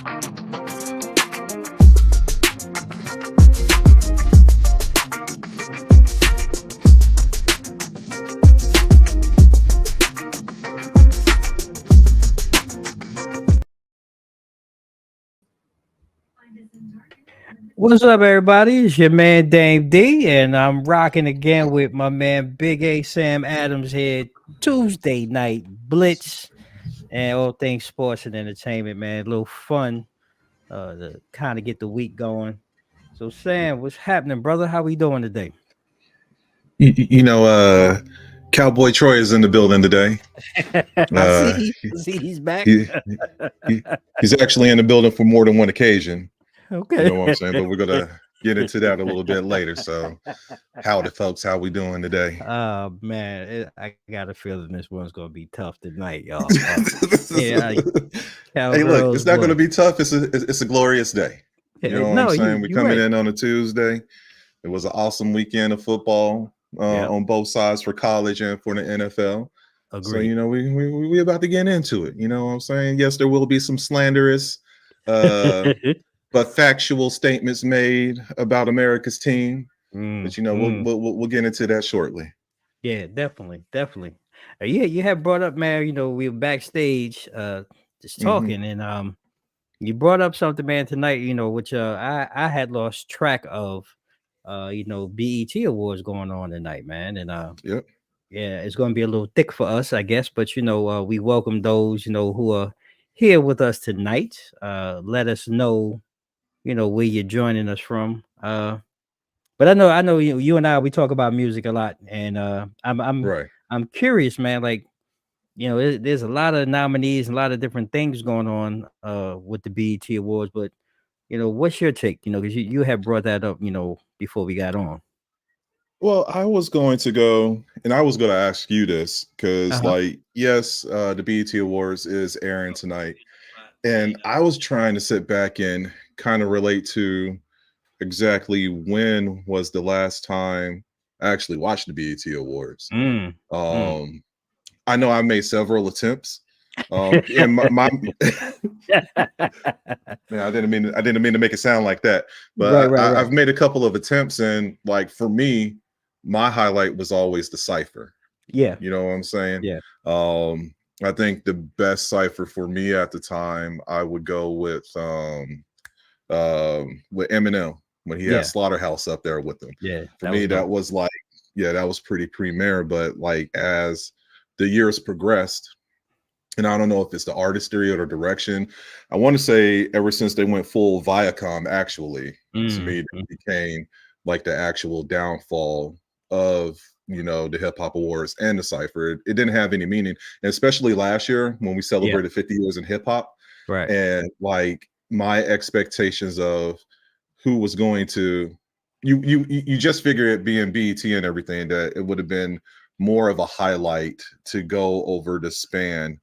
What's up, everybody? It's your man Dame D, and I'm rocking again with my man Big A Sam Adams here. Tuesday night Blitz and all things sports and entertainment, man. A little fun to kind of get the week going. So, Sam, what's happening, brother? How we doing today? Cowboy Troy is in the building today. I see he's back. He's actually in the building for more than one occasion. Okay. You know what I'm saying? But we're gonna get into that a little bit later. So, howdy, folks. How we doing today? Man, I got a feeling this one's gonna be tough tonight, y'all. Hey, look, it's not going to be tough. It's a glorious day. You know what I'm saying? We're coming in on a Tuesday. It was an awesome weekend of football on both sides for college and for the NFL. Agreed. So, we about to get into it. You know what I'm saying? Yes, there will be some slanderous but factual statements made about America's team. But we'll get into that shortly. Yeah, definitely. You have brought up, man. We were backstage, just talking, and you brought up something, man, tonight. Which I had lost track of. BET Awards going on tonight, man, and yep. Yeah, it's going to be a little thick for us, I guess. But we welcome those who are here with us tonight. Let us know. Where you're joining us from. But I know you and I, we talk about music a lot, and I'm curious, man. Like, there's a lot of nominees and a lot of different things going on with the BET Awards. But what's your take? Because you have brought that up, before we got on. Well, I was going to go, and I was going to ask you this because, yes, the BET Awards is airing tonight, and I was trying to sit back and kind of relate to exactly when was the last time I actually watched the BET Awards. I know I made several attempts. And my man, I didn't mean to make it sound like that, but right. I've made a couple of attempts, and like for me, my highlight was always the cipher. Yeah, you know what I'm saying. Yeah. I think the best cipher for me at the time, I would go with Eminem when he had Slaughterhouse up there with him. Yeah, for me, that was like, that was pretty premier. But like as the years progressed, and I don't know if it's the artistry or the direction, I want to say ever since they went full Viacom, actually, to me, it became like the actual downfall of the hip hop awards and the cipher. It didn't have any meaning, and especially last year when we celebrated 50 years in hip hop, right? And like my expectations of who was going to, you just figure it being BET and everything, that it would have been more of a highlight to go over the span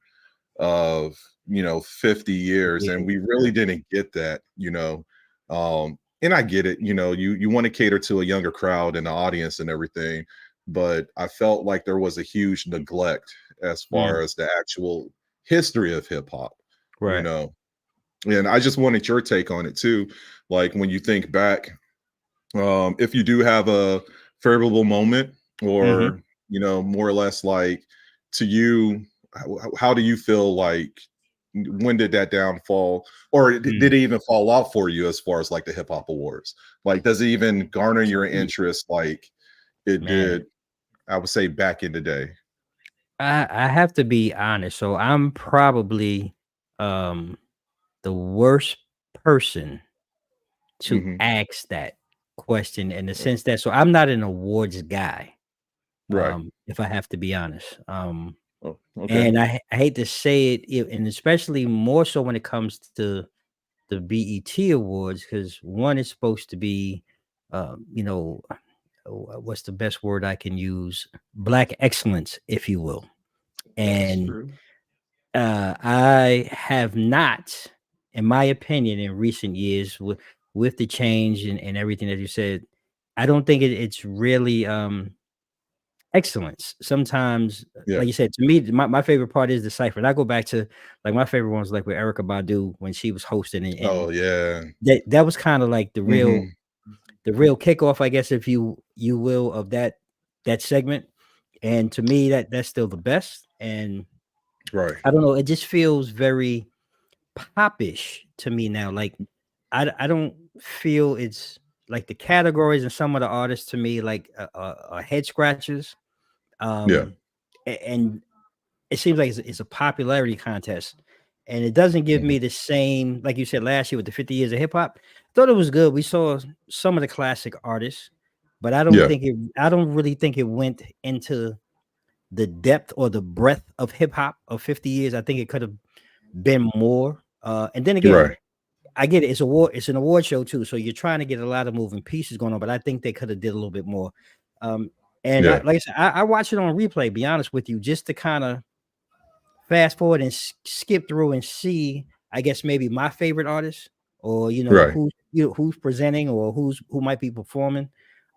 of 50 years, and we really didn't get that. And I get it, you want to cater to a younger crowd and the audience and everything, but I felt like there was a huge neglect as far as the actual history of hip hop, right? And I just wanted your take on it too. Like when you think back, if you do have a favorable moment, or more or less, like, to you, how do you feel like, when did that downfall, or did it even fall off for you as far as like the hip hop awards? Like, does it even garner your interest like it did, I would say, back in the day? I have to be honest. So I'm probably the worst person to ask that question, in the sense that, so I'm not an awards guy, right? If I have to be honest. Okay. And I hate to say it, and especially more so when it comes to the BET Awards, because one is supposed to be, what's the best word I can use? Black excellence, if you will. And I have not, in my opinion, in recent years, with the change and everything that you said, I don't think it's really excellence. Sometimes, Yeah. like you said, to me, my favorite part is the cipher. And I go back to like my favorite ones, like with Erica Badu when she was hosting, and Oh yeah. that was kind of like Hmm. the real kickoff, I guess, if you will, of that segment. And to me, that's still the best. And Right. I don't know, it just feels very popish to me now. Like I don't feel it's like the categories and some of the artists to me like head scratchers. Yeah. Um, and it seems like it's a popularity contest, and it doesn't give Hmm. me the same, like you said last year with the 50 years of hip hop. Thought it was good. We saw some of the classic artists, but Yeah. I don't really think it went into the depth or the breadth of hip hop of 50 years. I think it could have been more. And then again, Right. I get it. It's an award show too, so you're trying to get a lot of moving pieces going on. But I think they could have did a little bit more. Um, and Yeah. like I said, I watch it on replay. Be honest with you, just to kind of fast forward and skip through and see, I guess maybe my favorite artist, or Right. who's presenting, or who might be performing.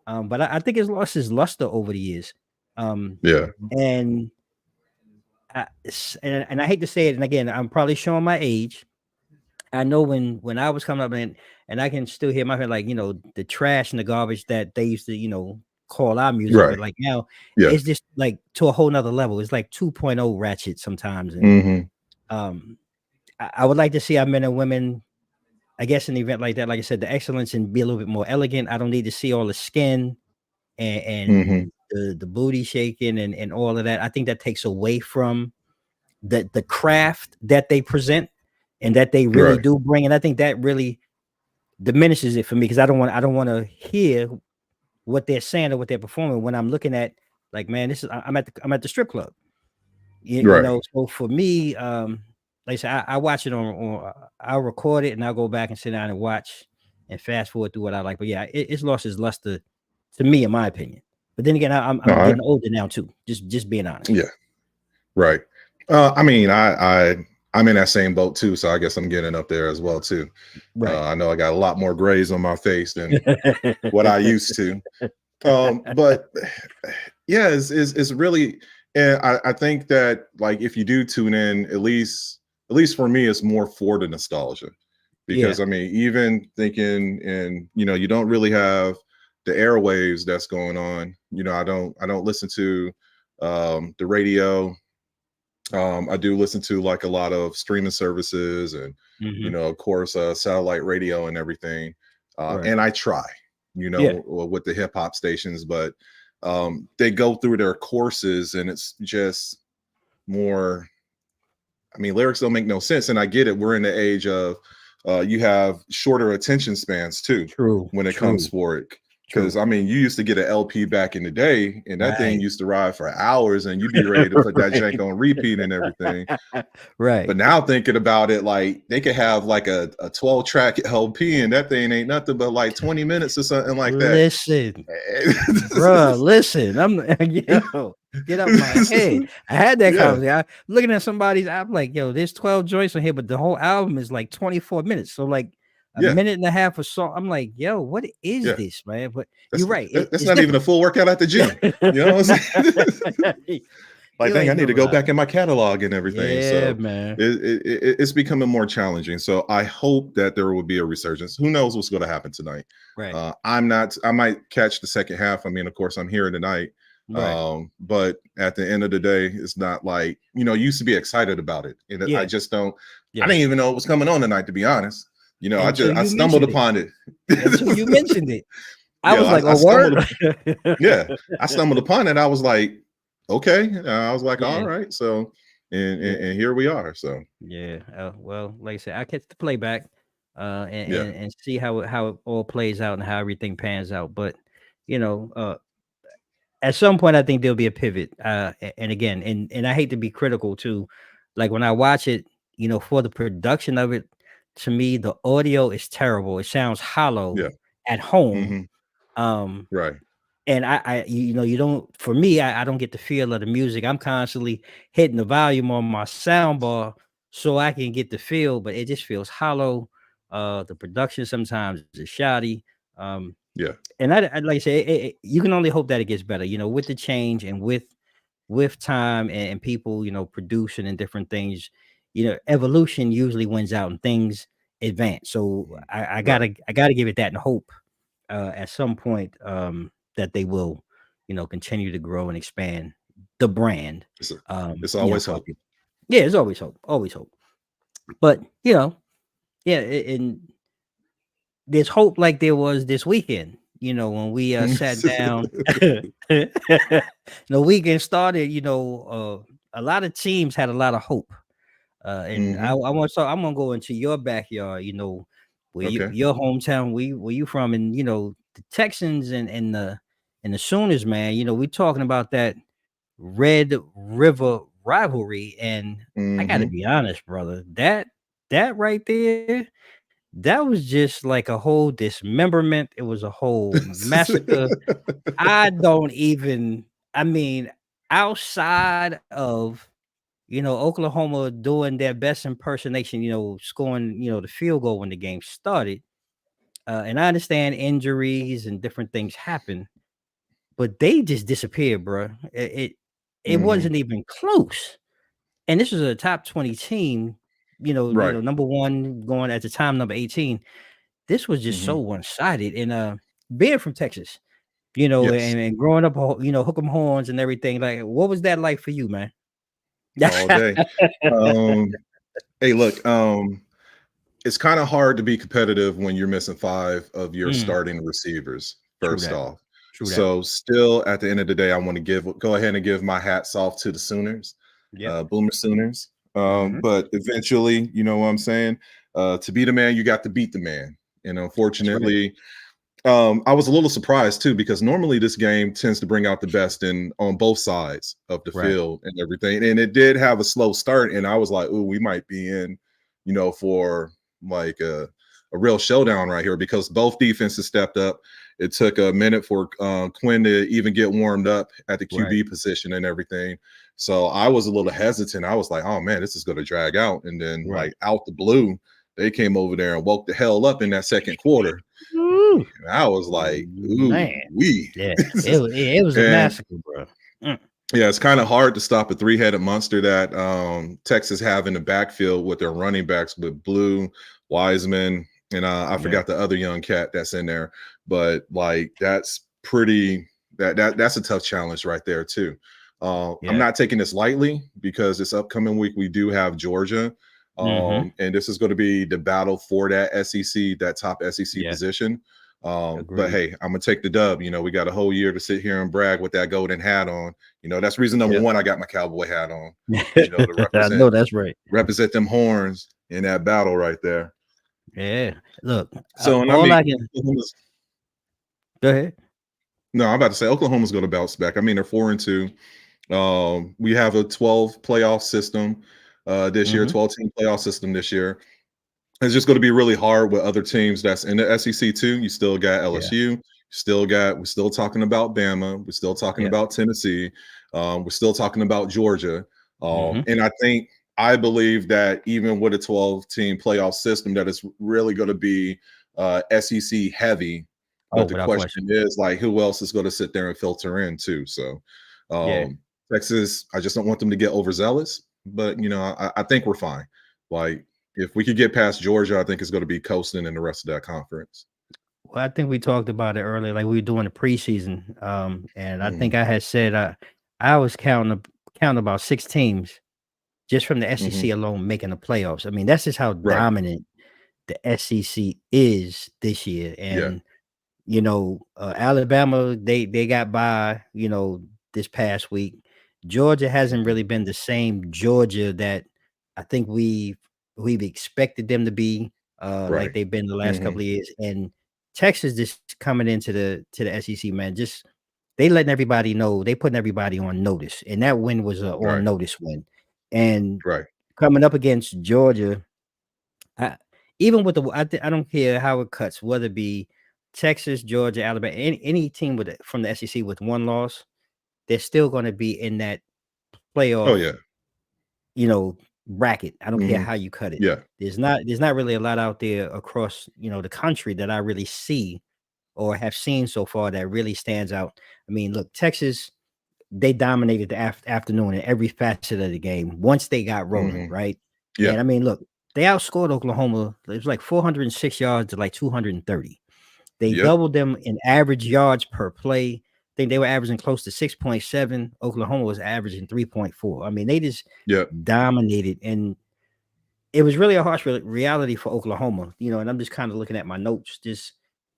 But I think it's lost its luster over the years. Um, Yeah. and and I hate to say it, and again, I'm probably showing my age. I know when I was coming up, and I can still hear my head, like the trash and the garbage that they used to call our music, but Right. like now Yeah. it's just like to a whole nother level. It's like 2.0 ratchet sometimes. And Hmm. um I would like to see our men and women, I guess, an event like that, like I said, the excellence and be a little bit more elegant. I don't need to see all the skin Hmm. and the booty shaking and all of that. I think that takes away from the craft that they present and that they really Right. do bring. And I think that really diminishes it for me, because I don't want to hear what they're saying or what they're performing when I'm looking at, like, man, this is I'm at the strip club. Right. So for me, like I said, I watch it I'll record it and I'll go back and sit down and watch and fast forward through what I like. But yeah, it's lost its luster to me, in my opinion. But then again, No. I'm getting older now too. Just being honest. Yeah. Right. I mean, I'm in that same boat too, so I guess I'm getting up there as well too. Right. I know I got a lot more grays on my face than what I used to. But yeah, it's really, and I think that like if you do tune in, at least for me, it's more for the nostalgia. Yeah. Because I mean, even thinking, and you don't really have the airwaves that's going on. I don't listen to the radio. I do listen to like a lot of streaming services, and Hmm. of course satellite radio and everything. Right. And I try, Yeah. with the hip hop stations, but they go through their courses and it's just more. I mean, lyrics don't make no sense, and I get it. We're in the age of you have shorter attention spans too True. when it comes True. for it. Because True. I mean, you used to get an LP back in the day, and that thing Right. used to ride for hours, and you'd be ready to put that jank on repeat and everything. Right. But now thinking about it, like they could have like a 12 track LP, and that thing ain't nothing but like 20 minutes or something like that. Listen, bruh, listen. Get up my head. I had that Yeah, conversation. Looking at somebody's, I'm like, yo, there's 12 joints on here, but the whole album is like 24 minutes. So like a yeah, minute and a half of song. I'm like, yo, what is yeah. this, man? But That's you're right. that's It's not even a different. full workout at the gym. You know what I'm saying? Like, You dang, I ain't need to never go lied. back in my catalog and everything. Yeah, So man. it's becoming more challenging. So I hope that there will be a resurgence. Who knows what's going to happen tonight? Right. I'm not. I might catch the second half. I mean, of course, I'm here tonight. Right. But at the end of the day, it's not like you used to be excited about it, and I Yeah. just don't. I Yeah. didn't even know what was coming on tonight, to be honest. Until I you stumbled mentioned it. upon it. Until you mentioned it. I Yeah, was like, I oh, stumbled. word. Yeah, I stumbled upon it. I was like, okay. I was like, all Yeah. right. So, Yeah. and here we are. So, Yeah. Well, like I said, I catch the playback, yeah, and see how it all plays out and how everything pans out. But you know, uh, at some point, I think there'll be a pivot. And again, and I hate to be critical too. Like when I watch it, for the production of it, to me, the audio is terrible. It sounds hollow yeah, at home. hmm, Um, right, and you don't. For me, I don't get the feel of the music. I'm constantly hitting the volume on my sound bar so I can get the feel, but it just feels hollow. The production sometimes is shoddy. Yeah. And I'd like to say you can only hope that it gets better, with the change and with time and people, producing and different things, evolution usually wins out and things advance. So Mhm. I Right. gotta give it that and hope at some point that they will, continue to grow and expand the brand. It's a, it's always For our hope. people. Yeah, there's always hope, always hope. But yeah, and there's hope like there was this weekend, when we sat down. The weekend started, a lot of teams had a lot of hope. And I, Hmm. I want so I'm gonna go into your backyard, where Okay. your hometown, where you from, and the Texans and the Sooners, man. We talking about that Red River rivalry, and I got to Hmm. be honest, brother, that right there, that was just like a whole dismemberment. It was a whole massacre. I don't even. I mean, outside of Oklahoma doing their best impersonation, scoring, the field goal when the game started. And I understand injuries and different things happen, but they just disappeared, bro. It Hmm. wasn't even close. And this was a top 20 team, Right. number one going at the time, number 18. This was just so Hmm. one-sided. And being from Texas, Yes. and growing up, hook 'em horns and everything. Like, what was that like for you, man? All day. Um, hey, look. It's kind of hard to be competitive when you're missing five of your Mm, starting receivers. true First that. off, True that. so still at the end of the day, I want to go ahead and give my hats off to the Sooners, Yep. Boomer Sooners. Mhm. But eventually, you know what I'm saying. To be the man, you got to beat the man. And That's right. unfortunately, I was a little surprised too because normally this game tends to bring out the best in on both sides of the Right. field and everything. And it did have a slow start, and I was like, "Ooh, we might be in, for like a real showdown right here," because both defenses stepped up. It took a minute for Quinn to even get warmed up at the Right. QB position and everything. So I was a little hesitant. I was like, "Oh man, this is going to drag out." And then, Right. like out the blue, they came over there and woke the hell up in that second quarter. Woo. And I was like, "Ooh, Man. we." Yeah. It was a And massacre, bro. Mm. yeah, it's kind of hard to stop a three-headed monster that Texas have in the backfield with their running backs with Blue, Wiseman, and I Yeah. forgot the other young cat that's in there. But like that's pretty that's a tough challenge right there too. I'm Yeah. not taking this lightly because this upcoming week we do have Georgia. Mhm. And this is going to be the battle for that SEC, that top SEC Yeah. position. But Agreed. hey, I'm gonna take the dub. We got a whole year to sit here and brag with that golden hat on. That's reason number Yeah. one. I got my cowboy hat on. To I represent know that's right. represent them horns in that battle right there. Yeah. Look, So, and I all mean, I can go ahead. no, I'm about to say Oklahoma's going to bounce back. I mean, they're 4-2. We have a 12 playoff system this year, Mhm. 12 team playoff system this year. It's just going to be really hard with other teams that's in the SEC too. You still got Yeah. LSU. We're still talking about Bama. We're still talking Yeah. about Tennessee. We're still talking about Georgia. Mhm. And I believe that even with a 12-team playoff system, that it's really going to be SEC heavy. Oh, But the without question. question is, like, who else is going to sit there and filter in too? So, Yeah. Texas, I just don't want them to get overzealous. But I think we're fine. Like, if we could get past Georgia, I think it's going to be coasting in the rest of that conference. Well, I think we talked about it earlier, like we were doing the preseason. And I Mhm, think I had said I was counting about 6 teams just from the SEC mhm. alone making the playoffs. I mean, that's just how Right. dominant the SEC is this year. Yeah. And Alabama, they got by, this past week. Georgia hasn't Mhm. really been the same Georgia that I think we've expected them to be, like Right. they've been the last couple Mhm. of years. And Texas just coming into the SEC, man, just they letting everybody know, they putting everybody on notice. And that win was a on Right. notice win. And Right. coming up against Georgia, I even with the I don't care how it cuts, whether it be Texas, Georgia, Alabama, any team from the SEC with 1 loss, they're still gonna be in that Oh, playoff, yeah. you know, bracket. I don't care Mhm. how you cut it. Yeah. There's not really a lot out there across, the country that I really see or have seen so far that really stands out? I mean, look, Texas, they dominated the afternoon in every facet of the game once they got rolling, Hmm. right? Yeah. And I mean, look, they outscored Oklahoma. It was like 406 yards to like 230. They Yep. doubled them in average yards per play. I think they were averaging close to 6.7. Oklahoma was averaging 3.4. I mean, they just Yep. dominated. And it was really a harsh reality for Oklahoma, and I'm just kind of looking at my notes. Just,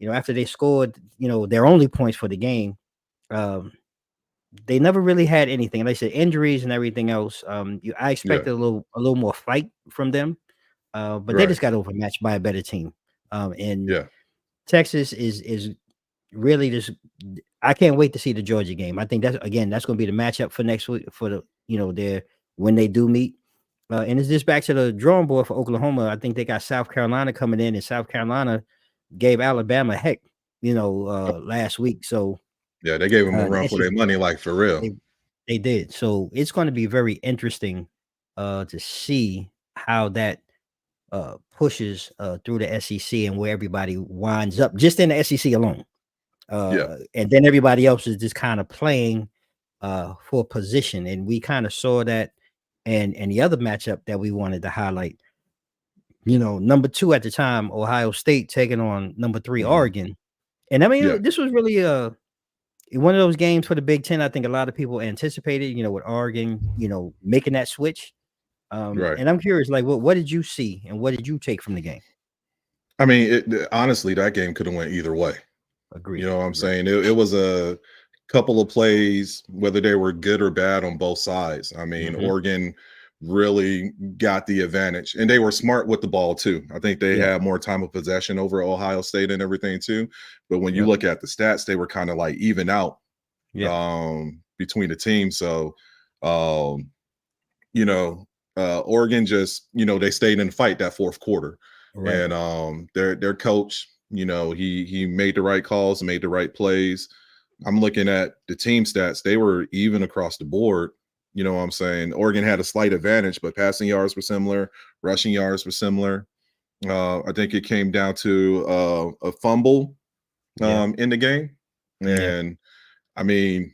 after they scored, their only points for the game, um, they never really had anything. Like I said, injuries and everything else. I Yeah. expected a little more fight from them, but they Right. just got overmatched by a better team. And Yeah. Texas is really just. I can't wait to see the Georgia game. I think that's going to be the matchup for next week for their when they do meet. And it's just back to the drawing board for Oklahoma. I think they got South Carolina coming in, and South Carolina gave Alabama heck, last week. So Yeah. They gave them a the run for their SEC, money, like for real. they they did. So it's going to be very interesting to see how that pushes through the SEC and where everybody winds up just in the SEC alone. Yeah. And then everybody else is just kind of playing for position. And we kind of saw that and the other matchup that we wanted to highlight, number 2 at the time, Ohio State taking on number 3, Hmm. Oregon. And I Yeah. mean, this was really one of those games for the Big Ten. I think a lot of people anticipated, with Oregon, making that switch. Right. And I'm curious, like, what did you see and what did you take from the game? I mean, honestly, that game could have went either way. You Agreed. know what I'm Agreed. saying? It was a couple of plays, whether they were good or bad on both sides. I mean, Hmm. Oregon really got the advantage, and they were smart with the ball too. I think they Yeah. had more time of possession over Ohio State and everything too. But when you Yep. look at the stats, they were kind of like even out Yeah. between the teams. So, um, you know, Oregon just, they stayed in the fight that fourth quarter. Right. And their coach, he made the right calls, made the right plays. I'm looking at the team stats. They were even across the board. You know what I'm saying? Oregon had a slight advantage, but passing yards were similar, rushing yards were similar. I think it came down to a fumble Yeah. in the game. Yeah. And I mean,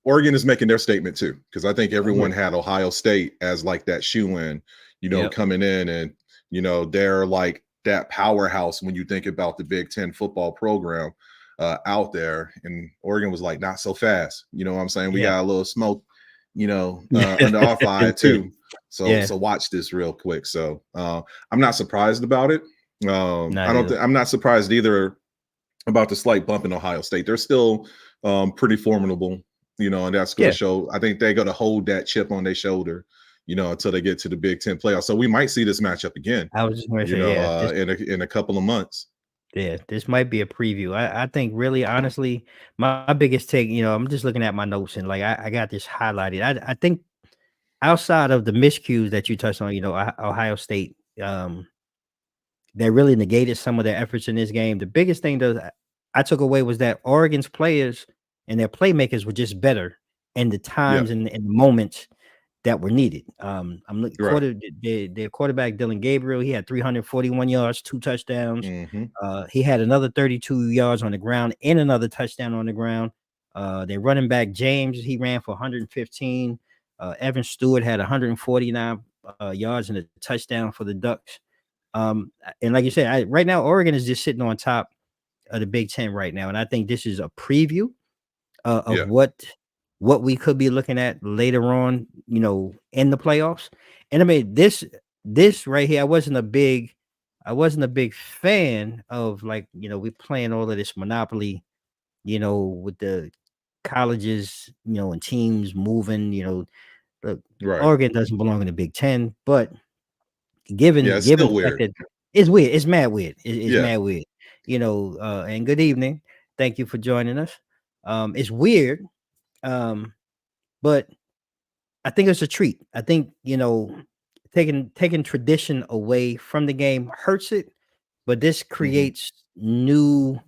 Oregon is making their statement too, because I think everyone Agree. had Ohio State as like that shoe in, Yep. coming in and, they're like that powerhouse when you think about the Big Ten football program out there. And Oregon was like, not so fast. You know what I'm saying? We Yeah. got a little smoke, under our eye Yeah. too. So, Yeah. so watch this real quick. So I'm not surprised about it. Not either. I'm not surprised either about the slight bump in Ohio State. They're still pretty formidable, and that's going to Yeah. show. I think they're going to hold that chip on their shoulder, until they get to the Big Ten playoffs. So we might see this matchup again, I was just going to say, yeah, in a couple of months. this might be a preview. I think really honestly, my biggest take, I'm just looking at my notes and like I got this highlighted. I think outside of the miscues that you touched on, Ohio State, they really negated some of their efforts in this game. The biggest thing that I took away was that Oregon's players and their playmakers were just better in the Yeah, times and the moments that were needed. I'm looking right. their quarterback Dylan Gabriel. He had 341 yards, 2 touchdowns. Hmm. He had another 32 yards on the ground and another touchdown on the ground. Their running back James, he ran for 115. Evan Stewart had 149 yards and a touchdown for the Ducks. And like you said, right now Oregon is just sitting on top of the Big Ten right now, and I think this is a preview of Yeah, what we could be looking at later on, in the playoffs. And I mean, this right here, I wasn't a big fan of, like, we playing all of this Monopoly, with the colleges, and teams moving. Look, right. Oregon doesn't belong in the Big Ten, but Yeah, given it's given still the fact weird. that it's weird, it's mad weird. It's Yeah, mad weird. And good evening. Thank you for joining us. It's weird, um, but I think it's a treat. I think, taking tradition away from the game hurts it, but this hmm, creates new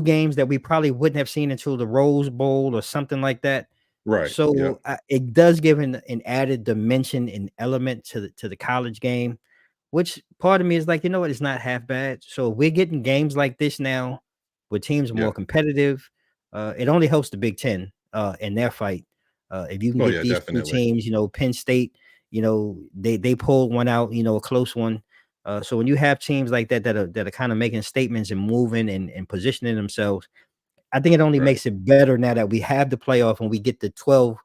games that we probably wouldn't have seen until the Rose Bowl or something like that. right. Yeah, So it does give an added dimension and element to the college game, which part of me is like, you know what, it's not half bad. So we're getting games like this now, where teams are Yeah. more competitive. It only helps the Big Ten in their fight. If you can Oh get yeah, these two definitely. teams, Penn State, they pulled one out, a close one. So when you have teams like that are kind of making statements and moving and positioning themselves, I think it only Right. makes it better now that we have the playoff and we get the 12.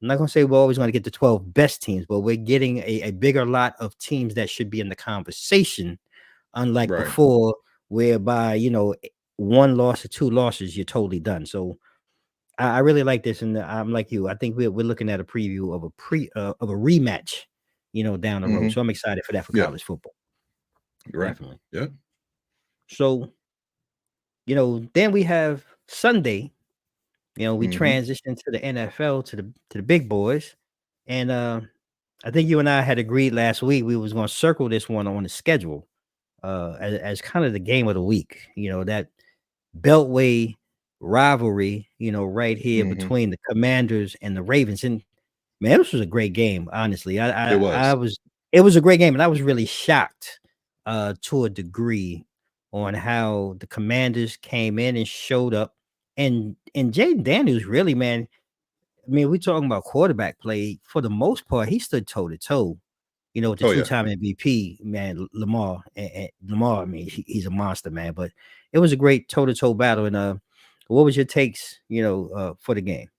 I'm not gonna say we're always gonna get the 12 best teams, but we're getting a bigger lot of teams that should be in the conversation, unlike Right. before, whereby one loss or two losses, you're totally done. So I really like this, and I'm like you. I think we're looking at a preview of a rematch, down the road. Hmm. So I'm excited for that for Yeah. college football, You're right. definitely. Yeah. So then we have Sunday. We Hmm. transition to the NFL to the big boys, and I think you and I had agreed last week we was going to circle this one on the schedule as kind of the game of the week. That Beltway rivalry. Right here Hmm. between the Commanders and the Ravens. And man, this was a great game. Honestly, It I was. was. It was a great game, and I was really shocked to a degree on how the Commanders came in and showed up. And Jaden Daniels really, man. I mean, we talking about quarterback play. For the most part, he stood toe to toe, with the Oh yeah. two-time MVP, man, Lamar. And Lamar, I mean, he's a monster, man. But it was a great toe-to-toe battle. And what was your takes, for the game?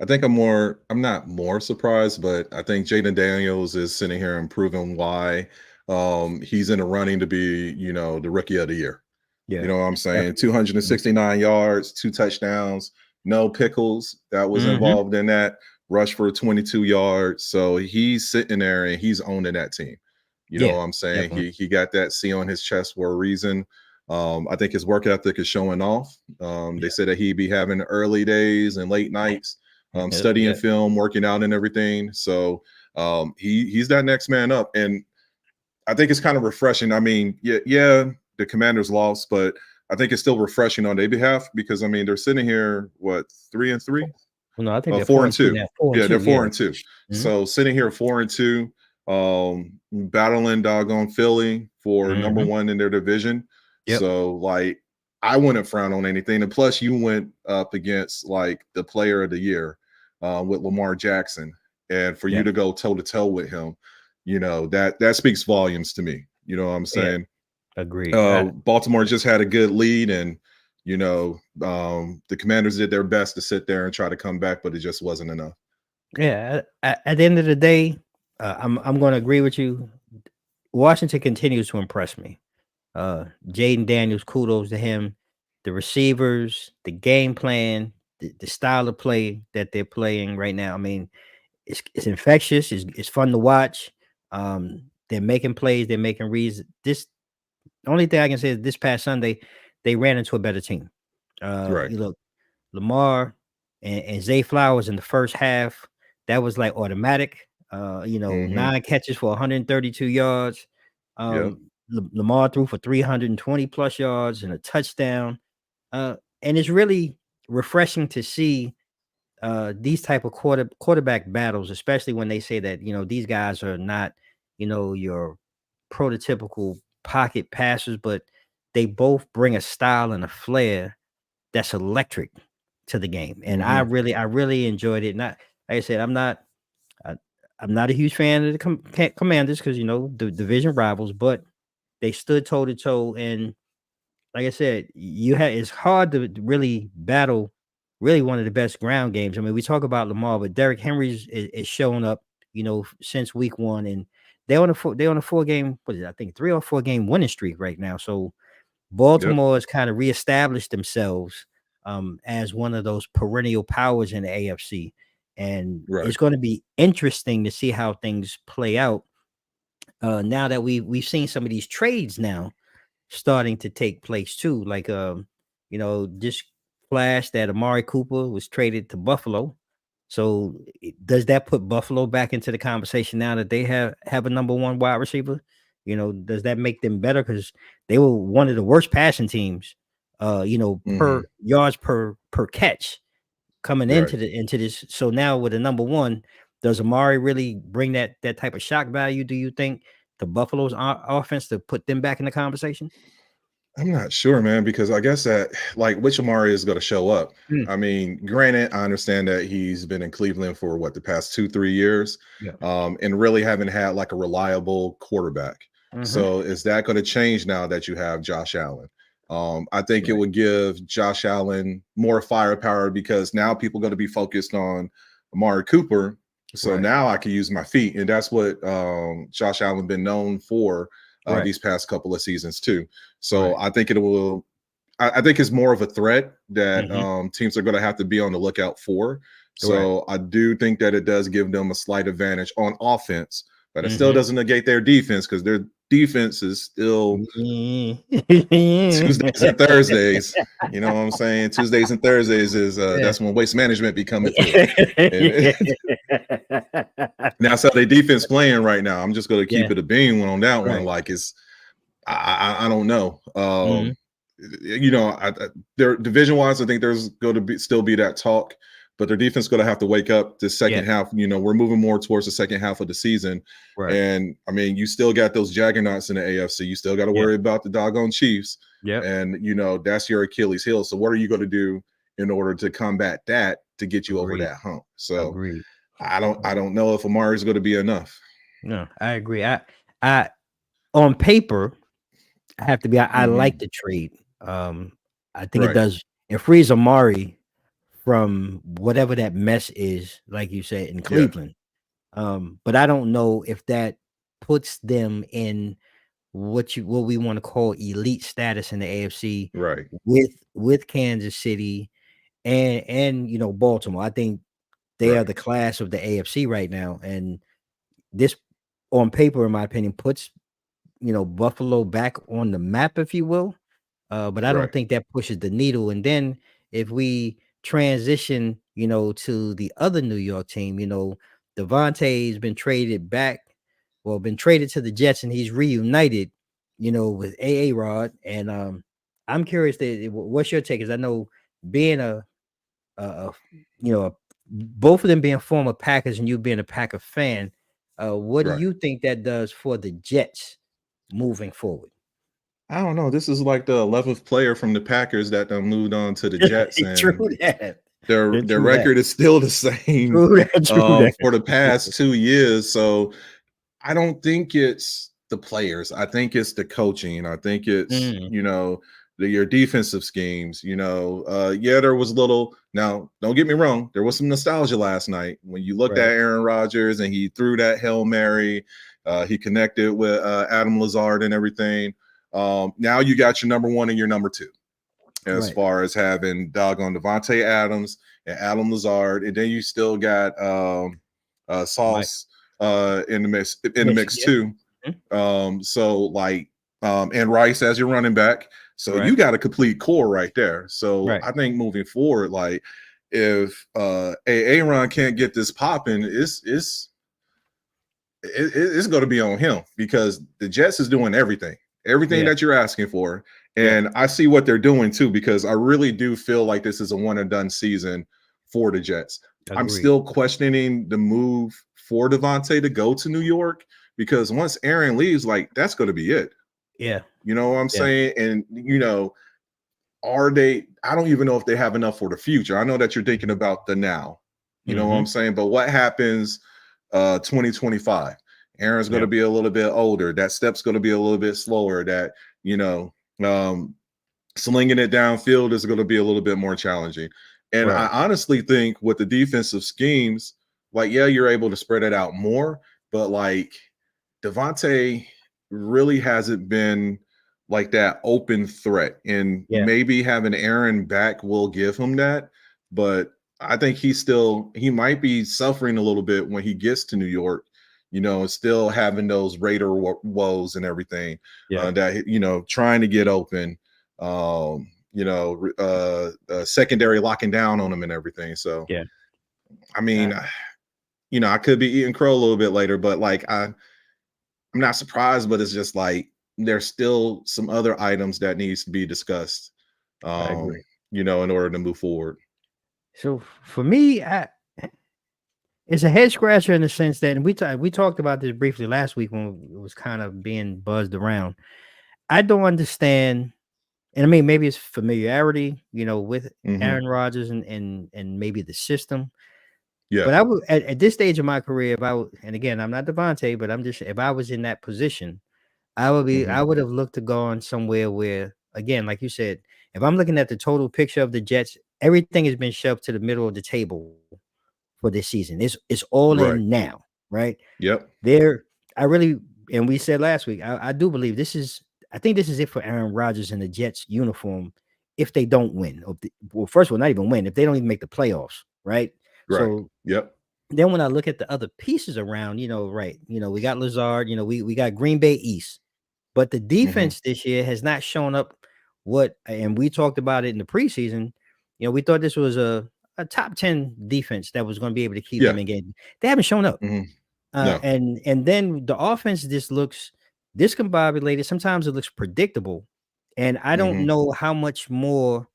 I think I'm not more surprised, but I think Jaden Daniels is sitting here and proving why he's in the running to be, the rookie of the year. You Yeah, know what I'm saying? definitely. 269 yards, 2 touchdowns, no pickles that was Mm-hmm. involved in that, rush for 22 yards. So he's sitting there and he's owning that team. You know Yeah, what I'm saying? definitely. He got that C on his chest for a reason. I think his work ethic is showing off. They Yeah. said that he'd be having early days and late nights, studying Yeah. film, working out, and everything. So he's that next man up, and I think it's kind of refreshing. I mean, yeah, the Commanders lost, but I think it's still refreshing on their behalf because I mean they're sitting here what 3-3, Well, no, I think they're four four and and two two. now. Four and Yeah, they're two. Yeah. 4-2. Mhm. So sitting here 4-2, battling doggone Philly for number Mhm. one in their division. Yep. So like I wouldn't frown on anything. And plus, you went up against like the player of the year with Lamar Jackson, and for you Yep. to go toe to toe with him, that speaks volumes to me. You know what I'm Yeah. saying? Agreed. Baltimore just had a good lead, and the Commanders did their best to sit there and try to come back, but it just wasn't enough. Yeah. At the end of the day, I'm going to agree with you. Washington continues to impress me. Jaden Daniels, kudos to him. The receivers, the game plan, the style of play that they're playing right now. I mean, it's infectious. It's fun to watch. They're making plays. They're making reads. This The only thing I can say is this past Sunday, they ran into a better team. Right. You look, Lamar and Zay Flowers in the first half, that was like automatic. Hmm. 9 catches for 132 yards. Yep. Lamar threw for 320 plus yards and a touchdown. And it's really refreshing to see these type of quarterback battles, especially when they say that these guys are not your prototypical pocket passers, but they both bring a style and a flair that's electric to the game. And I Hmm. really, I really enjoyed it. Not like I said, I, I'm not a huge fan of the Commanders because the division rivals, but they stood toe to toe. And like I said, it's hard to really battle really one of the best ground games. I mean, we talk about Lamar, but Derrick Henry's is showing up, since week one, and they're on a 4 game, what is it? I think 3 or 4 game winning streak right now. So Yep. Baltimore has kind of reestablished themselves as one of those perennial powers in the AFC, and Right. it's going to be interesting to see how things play out. Now that we've seen some of these trades now starting to take place too. Like just flash that Amari Cooper was traded to Buffalo. So does that put Buffalo back into the conversation now that they have a number one wide receiver? Does that make them better? Because they were one of the worst passing teams, per Hmm. yards per catch coming Right. into this. So now with the number one, does Amari really bring that type of shock value? Do you think? to Buffalo's offense to put them back in the conversation? I'm not sure, man, because I guess that like which Amari is going to show up. Mm, I mean, granted, I understand that he's been in Cleveland for what the past 2-3 years, yeah. and really haven't had like a reliable quarterback. Hmm. So is that going to change now that you have Josh Allen? I think it Right. would give Josh Allen more firepower because now people are going to be focused on Amari Cooper. So Right. now I can use my feet, and that's what Josh Allen been known for Right. these past couple of seasons too. So Right. I think it will. I think it's more of a threat that Hmm. teams are going to have to be on the lookout for. Right. So I do think that it does give them a slight advantage on offense, but it still Hmm. doesn't negate their defense because their defense is still Tuesdays and Thursdays. You know what I'm saying? Tuesdays and Thursdays is Yeah. that's when waste management be coming through, and that's how their defense playing right now. I'm just going to Yeah. keep it a beam on that one. Right. Like it's I don't know. Hmm. You know, their division wise, I think there's going to be still be that talk, but their defense going to have to wake up the Yeah. second half. You know, we're moving more towards the second half of the season, Right. and I mean, you still got those juggernauts in the AFC. You still got to Yeah. worry about the doggone Chiefs, Yep. and you know that's your Achilles heel. So, what are you going to do in order to combat that to get you over Agreed. that hump? So, Agreed. I don't know if Amari is going to be enough. No, I agree. I on paper, I have to be. I like Hmm. the trade. I think it Right, does. It frees Amari from whatever that mess is, like you said in yeah, Cleveland. But I don't know if that puts them in what we want to call elite status in the AFC right, with Kansas City and Baltimore. I think they are right, the class of the AFC right now, and this on paper, in my opinion, puts Buffalo back on the map, if you will. But I don't right. think that pushes the needle. And then if we transition, to the other New York team, Devontae's been traded back, well, been traded to the Jets, and he's reunited, with Rod. And I'm curious what's your take? Because I know being a both of them being former Packers and you being a Packer fan, what do Right. you think that does for the Jets moving forward? I don't know. This is like the 11th player from the Packers that done moved on to the Jets, and True that. their True that. record is still the same True that. True that. for the past 2 years. So I don't think it's the players. I think it's the coaching. I think it's Mm, your defensive schemes. Yeah, there was a little. Now, don't get me wrong. There was some nostalgia last night when you looked right. at Aaron Rodgers and he threw that Hail Mary. He connected with Adam Lazard and everything. Now you got your number one and your number two as Right. far as having doggone Devontae Adams and Adam Lazard, and then you still got Mike. Sauce in the mix Yeah. too. Mhm. So like and Rice as your running back. So Right. you got a complete core right there. So Right. I think moving forward, like if Aaron can't get this popping, it's going to be on him because the Jets is doing everything Yeah. that you're asking for. Yeah. And I see what they're doing too, because I really do feel like this is a one and done season for the Jets. I'm Agreed. still questioning the move for Devontae to go to New York because once Aaron leaves, like that's going to be it. Yeah. You know what I'm Yeah. saying? And are they? I don't even know if they have enough for the future. I know that you're thinking about the now. You know what I'm Hmm. saying? But what happens 2025? Aaron's going Yeah. to be a little bit older. That step's going to be a little bit slower. That um, slinging it downfield is going to be a little bit more challenging. And I Right. honestly think with the defensive schemes, like yeah, you're able to spread it out more, but like Devontae really hasn't been like that open threat. And Yeah. maybe having Aaron back will give him that. But I think he might be suffering a little bit when he gets to New York, still having those Raider woes and everything Yeah. trying to get open, secondary locking down on him and everything. So, Yeah. I Uh, mean, I could be eating crow a little bit later, but like I'm not surprised, but it's just like there's still some other items that needs to be discussed, I um, agree. in order to move forward. So for me, it's a head scratcher in the sense that, and we talked about this briefly last week when it was kind of being buzzed around. I don't understand, and I mean maybe it's familiarity, with Hmm. Aaron Rodgers and maybe the system. Yeah. But I would at this stage of my career, if I would, and again, I'm not Devontae, but I'm just if I was in that position, Hmm. I would have looked to go on somewhere where, again, like you said, if I'm looking at the total picture of the Jets, everything has been shoved to the middle of the table for this season. It's all in Right. now, right? Yep. There, I really, and we said last week, I do believe this is. I think this is it for Aaron Rodgers in the Jets uniform if they don't win. Well, first of all, not even win if they don't even make the playoffs, right? Right. So Yep. then when I look at the other pieces around, right, we got Lazard, we got Green Bay East, but the Hmm. defense this year has not shown up and we talked about it in the preseason. We thought this was a top 10 defense that was going to be able to keep them Yeah. in game. They haven't shown up. Hmm. No. And then the offense just looks discombobulated. Sometimes it looks predictable. And I don't Hmm. know how much more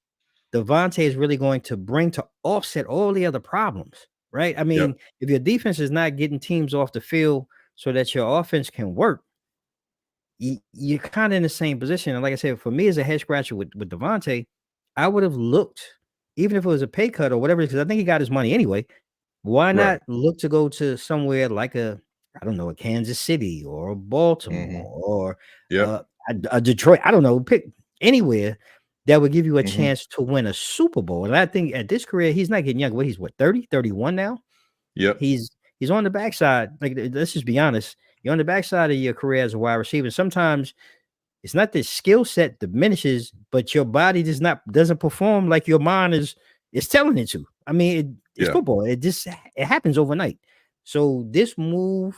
Devontae is really going to bring to offset all the other problems, right? I Yep. mean, if your defense is not getting teams off the field so that your offense can work, you're kind of in the same position. And like I said, for me as a head scratcher with Devontae, I would have looked, even if it was a pay cut or whatever, because I think he got his money anyway. Why Right. not look to go to somewhere like I don't know, a Kansas City or a Hmm. Baltimore or Yep. uh, a Detroit? I don't know, pick anywhere that would give you a Hmm. chance to win a Super Bowl. And I think at this career, he's not getting younger. What he's what 30, 31 now? Yep. He's on the backside. Like let's just be honest. You're on the backside of your career as a wide receiver. Sometimes it's not that skill set diminishes, but your body doesn't perform like your mind is telling it to. I mean, it's Yeah. football. It happens overnight. So this move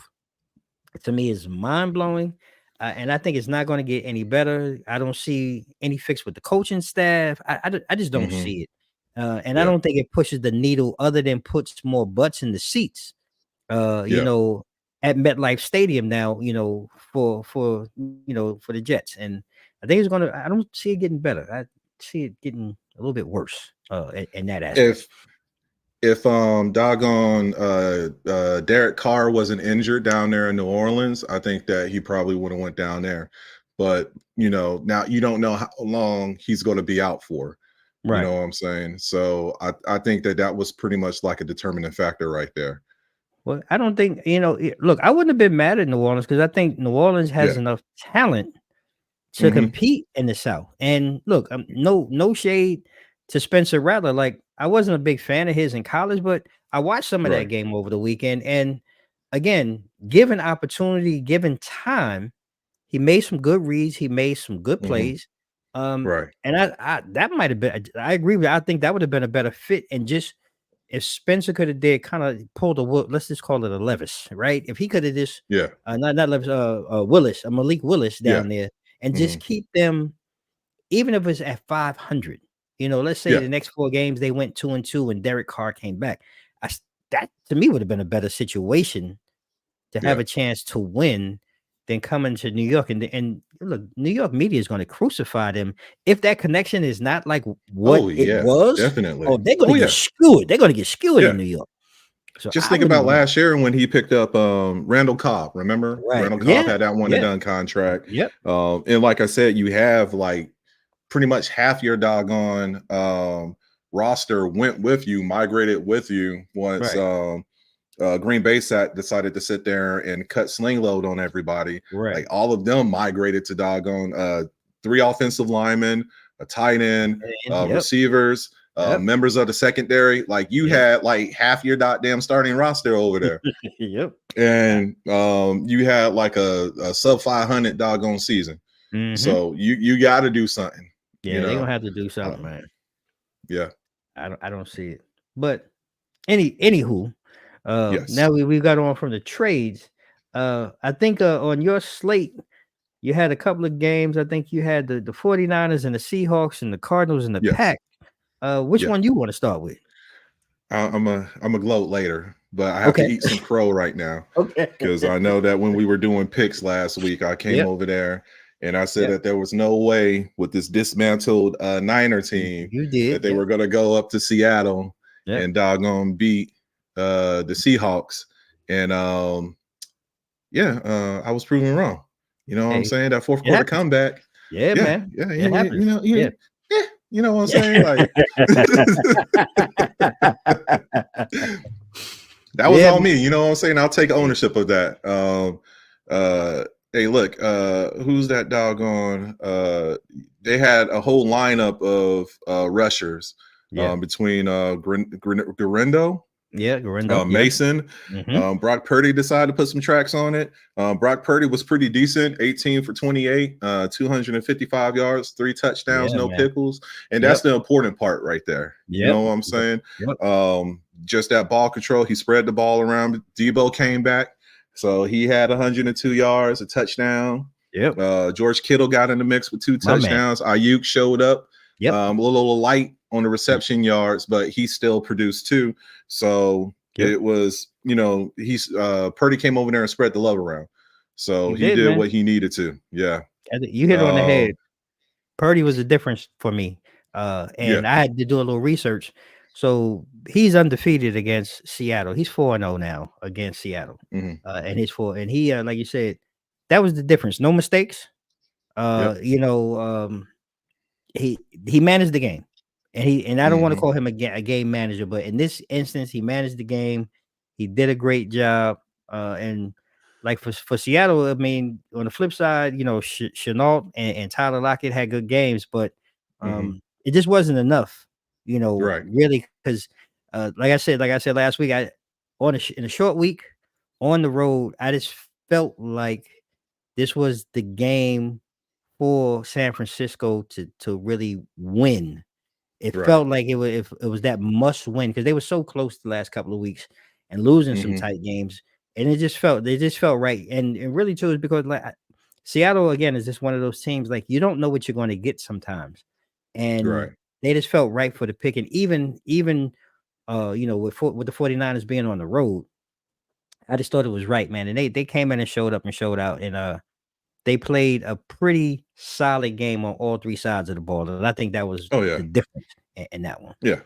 to me is mind blowing, and I think it's not going to get any better. I don't see any fix with the coaching staff. I just don't Hmm. see it, and I Yeah. don't think it pushes the needle other than puts more butts in the seats Yeah. at MetLife Stadium now, for the Jets. And I think I don't see it getting better. I see it getting a little bit worse in that aspect. If doggone Derek Carr wasn't injured down there in New Orleans, I think that he probably would have went down there. But now you don't know how long he's going to be out for. You Right. know what I'm saying? So I think that was pretty much like a determining factor right there. Well, I don't think, look, I wouldn't have been mad at New Orleans because I think New Orleans has Yeah. enough talent to Hmm. compete in the South. And look, no shade to Spencer Rattler. Like I wasn't a big fan of his in college, but I watched some of that Right. game over the weekend. And again, given opportunity, given time, he made some good reads. He made some good Hmm. plays. Um, Right. and I that might have been. I agree with. I think that would have been a better fit. And just if Spencer could have did kind of pulled let's just call it a Levis, right? If he could have just Yeah. not Levis, Willis, Malik Willis Yeah. down there, and Hmm. just keep them, even if it's at 500. Let's say Yeah. the next 4 games they went 2-2, and Derek Carr came back. That to me would have been a better situation to have Yeah. a chance to win than coming to New York. And look, New York media is going to crucify them if that connection is not like what Oh it yeah. was. Definitely. Oh, they're going Oh to get yeah. skewered. They're going to get skewered in Yeah. New York. So Just I think wouldn't about be last year when he picked up Randall Cobb. Remember, right. Randall Cobb Yeah. had that one and Yeah. done contract. Yep. And like I said, you have like pretty much half your doggone roster went with you, migrated with you once Right. Green Bay decided to sit there and cut sling load on everybody. Right. Like all of them migrated to doggone 3 offensive linemen, a tight end, And yep. receivers, Yep. members of the secondary. Like you Yep. had like half your goddamn starting roster over there. Yep. And you had like a sub 500 doggone season. Mm-hmm. So you got to do something, you Yeah, they're know. gonna have to do something, Um, man. yeah. I don't see it. But anywho, Yes. now we got on from the trades. I think on your slate, you had a couple of games. I think you had the 49ers and the Seahawks and the Cardinals and the Yes. Pack. Which Yeah. one you want to start with? I'm a gloat later, but I have to Okay. eat some crow right now Okay. because I know that when we were doing picks last week, I came Yep. over there and I said Yep. that there was no way with this dismantled Niner team You that did. they Yep. were going to go up to Seattle Yep. and doggone beat the Seahawks, and I was proven wrong. You know what I'm Hey, saying? That fourth it quarter happens. comeback. Yeah, Yeah, man. yeah, It happens. Yeah. you know what I'm saying? Like that was Yeah, all man. me. You know what I'm saying? I'll take Yeah. ownership of that. Hey, look, who's that doggone? They had a whole lineup of rushers Yeah. between Garindo, Yeah, Gorindo. Yeah. Mason. Hmm. Brock Purdy decided to put some tracks on it. Brock Purdy was pretty decent, 18 for 28, 255 yards, 3 touchdowns, Yeah, no man. pickles. And that's Yep. the important part right there. You Yep. know what I'm Yep. saying? Yep. Just that ball control. He spread the ball around. Debo came back. So he had 102 yards, a touchdown. Yep. George Kittle got in the mix with 2 My man. touchdowns. Ayuk showed up Yep. a little light on the reception yards, but he still produced 2. So Yep. it was, he's Purdy came over there and spread the love around. So You he did, did man. what he needed to. Yeah. You hit it on the Um, head. Purdy was the difference for me. yeah. And I had to do a little research. So he's undefeated against Seattle. He's 4-0 now against Seattle. Hmm. And he's 4. And he, like you said, that was the difference. No mistakes. Yep. You know, he managed the game. And I don't want to Hmm. call him a game manager, but in this instance, he managed the game. He did a great job. And like for Seattle, I mean, on the flip side, Chenault and Tyler Lockett had good games, but Hmm. it just wasn't enough, Right. really, because like I said last week, in a short week on the road, I just felt like this was the game for San Francisco to really win. It Right. felt like it was that must win because they were so close the last couple of weeks and losing some Hmm. tight games, and they just felt right. And really too is because Seattle again is just one of those teams like you don't know what you're going to get sometimes, and Right. they just felt right for the pick. And even with the 49ers being on the road, I just thought it was right, man. And they came in and showed up and showed out, and they played a pretty solid game on all 3 sides of the ball, and I think that was Oh the yeah. difference in that one. Yeah.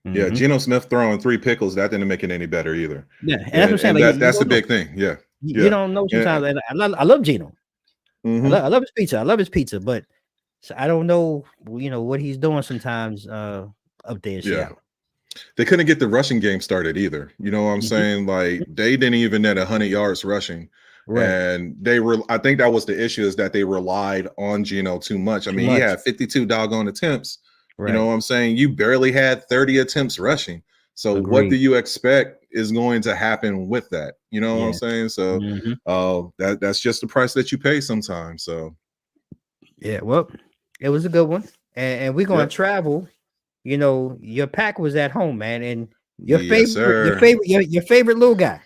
Yeah. Mhm. Geno Smith throwing 3 pickles, that didn't make it any better either. Yeah, and that's what I'm saying, And like, you that's the don't know. big thing. Yeah. You Yeah. don't know Yeah. sometimes, and I love Geno. Hmm. I love his pizza. I love his pizza, but I don't know, what he's doing sometimes, up there in Yeah. Seattle. They couldn't get the rushing game started either. You know what I'm Mhm. saying? Like they didn't even net 100 yards rushing. Right. And I think that was the issue is that they relied on Geno too much. I Too mean, he much. had 52 doggone attempts. You know Right. what I'm saying? You barely had 30 attempts rushing. So what do Agreed. you expect is going to happen with that? You know what I'm Yeah. saying? So Mhm. that's just the price that you pay sometimes. So Yeah, well, it was a good one, and we're gonna yep. travel. Your pack was at home, man, and Yes, sir. your favorite little guy.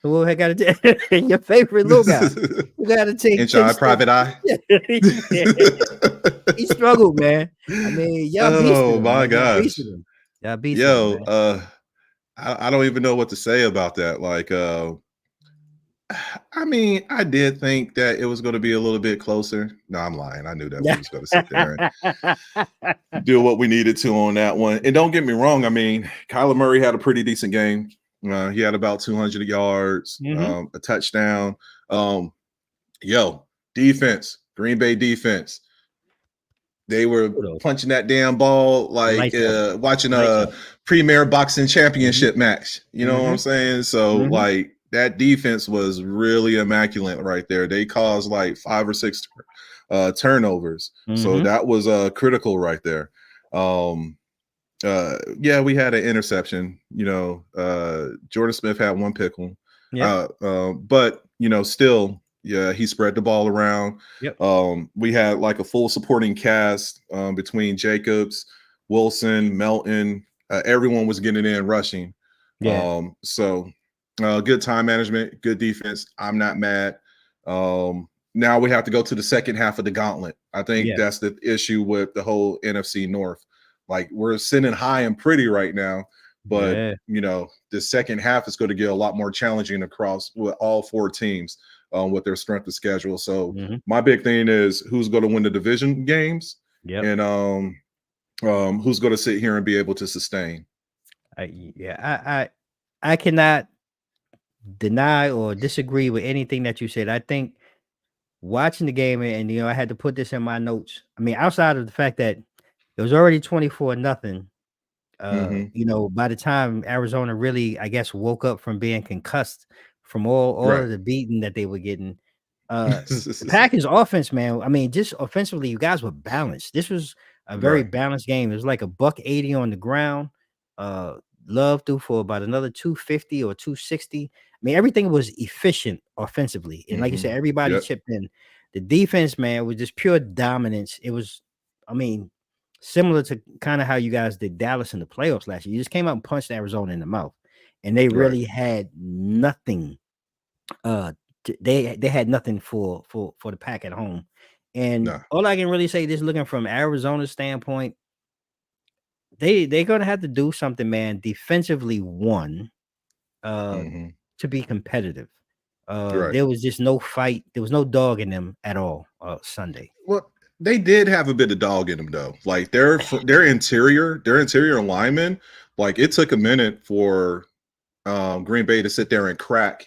Who had got to your favorite little guy? Who got to take Inside steps? private eye. Yeah. He struggled, man. I mean, y'all beasted Oh him, my man. Y'all gosh. beasted him. Y'all beasted him, Yo, man. I don't even know what to say about that. Like, I mean, I did think that it was going to be a little bit closer. No, I'm lying. I knew that we Yeah. was going to sit there and do what we needed to on that one. And don't get me wrong. I mean, Kyler Murray had a pretty decent game. He had about 200 yards, Hmm. a touchdown. Um, yo, defense, Green Bay defense. They were Kudos. punching that damn ball like Lights out. watching Lights a out. premier boxing Hmm. championship match. You know what Hmm. I'm saying? So Hmm. like that defense was really immaculate right there. They caused like 5 or 6 turnovers. So Hmm. that was critical right there. Um, yeah, we had an interception. Jordan Smith had 1 pickle. Yep. But still, yeah, he spread the ball around. Yep. We had like a full supporting cast between Jacobs, Wilson, Melton. Everyone was getting in rushing. Yeah. Good time management, good defense. I'm not mad. Now we have to go to the second half of the gauntlet. I think Yeah. that's the issue with the whole NFC North. Like we're sitting high and pretty right now, but Yeah. the second half is going to get a lot more challenging across with all 4 teams with their strength of schedule. So Hmm. my big thing is who's going to win the division games Yep. and who's going to sit here and be able to sustain. Yeah. I cannot deny or disagree with anything that you said. I think watching the game and I had to put this in my notes. I mean, outside of the fact that it was already 24-0. Hmm. By the time Arizona really, I guess, woke up from being concussed from all Right. of the beating that they were getting, the Packers offense, man. I mean, just offensively, you guys were balanced. This was a very Right. balanced game. It was like a buck 80 on the ground. Uh, Love threw for about another 250 or 260. I mean, everything was efficient offensively, and like you said, Hmm. everybody Yep. chipped in. The defense, man, was just pure dominance. It was, I mean, similar to kind of how you guys did Dallas in the playoffs last year. You just came out and punched Arizona in the mouth, and they Right. really had nothing. Uh, they had nothing for the Pack at home, and Nah. all I can really say, just looking from Arizona's standpoint, they're gonna have to do something, man. Defensively, one, uh, Hmm. to be competitive. Right. There was just no fight. There was no dog in them at all. Sunday. Well, they did have a bit of dog in them though. Like their interior linemen, like it took a minute for Green Bay to sit there and crack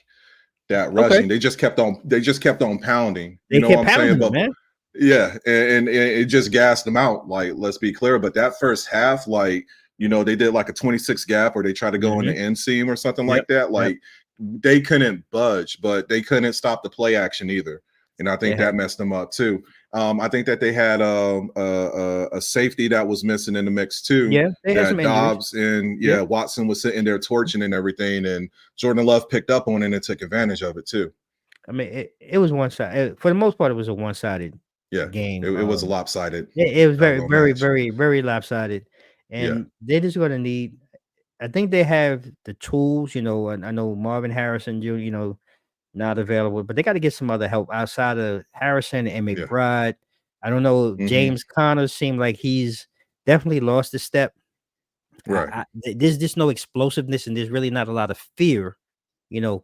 that Okay, rushing. They just kept on pounding. You they know what kept I'm saying? pounding them, But man. yeah, and it just gassed them out. Like, let's be clear. But that first half, like, they did like a 26 gap or they tried to go in Hmm. the inseam or something Yep, like that. yep. Like they couldn't budge, but they couldn't stop the play action either. And I They think had, that messed them up too. I think that they had a safety that was missing in the mix too. yeah, they had some That injuries. Dobbs and Yep. Watson was sitting there torching and everything, and Jordan Love picked up on it and took advantage of it too. I mean, it was one side. For the most part, it was a one-sided Yeah, it, game. it was a lopsided It was very, very, match. very, very lopsided, Yeah. and they're just gonna need. I think they have the tools. And I know Marvin Harrison, not available, but they got to get some other help outside of Harrison and Yeah. McBride. I don't know. Hmm. James Conner seemed like he's definitely lost a step. Right. There's just no explosiveness, and there's really not a lot of fear,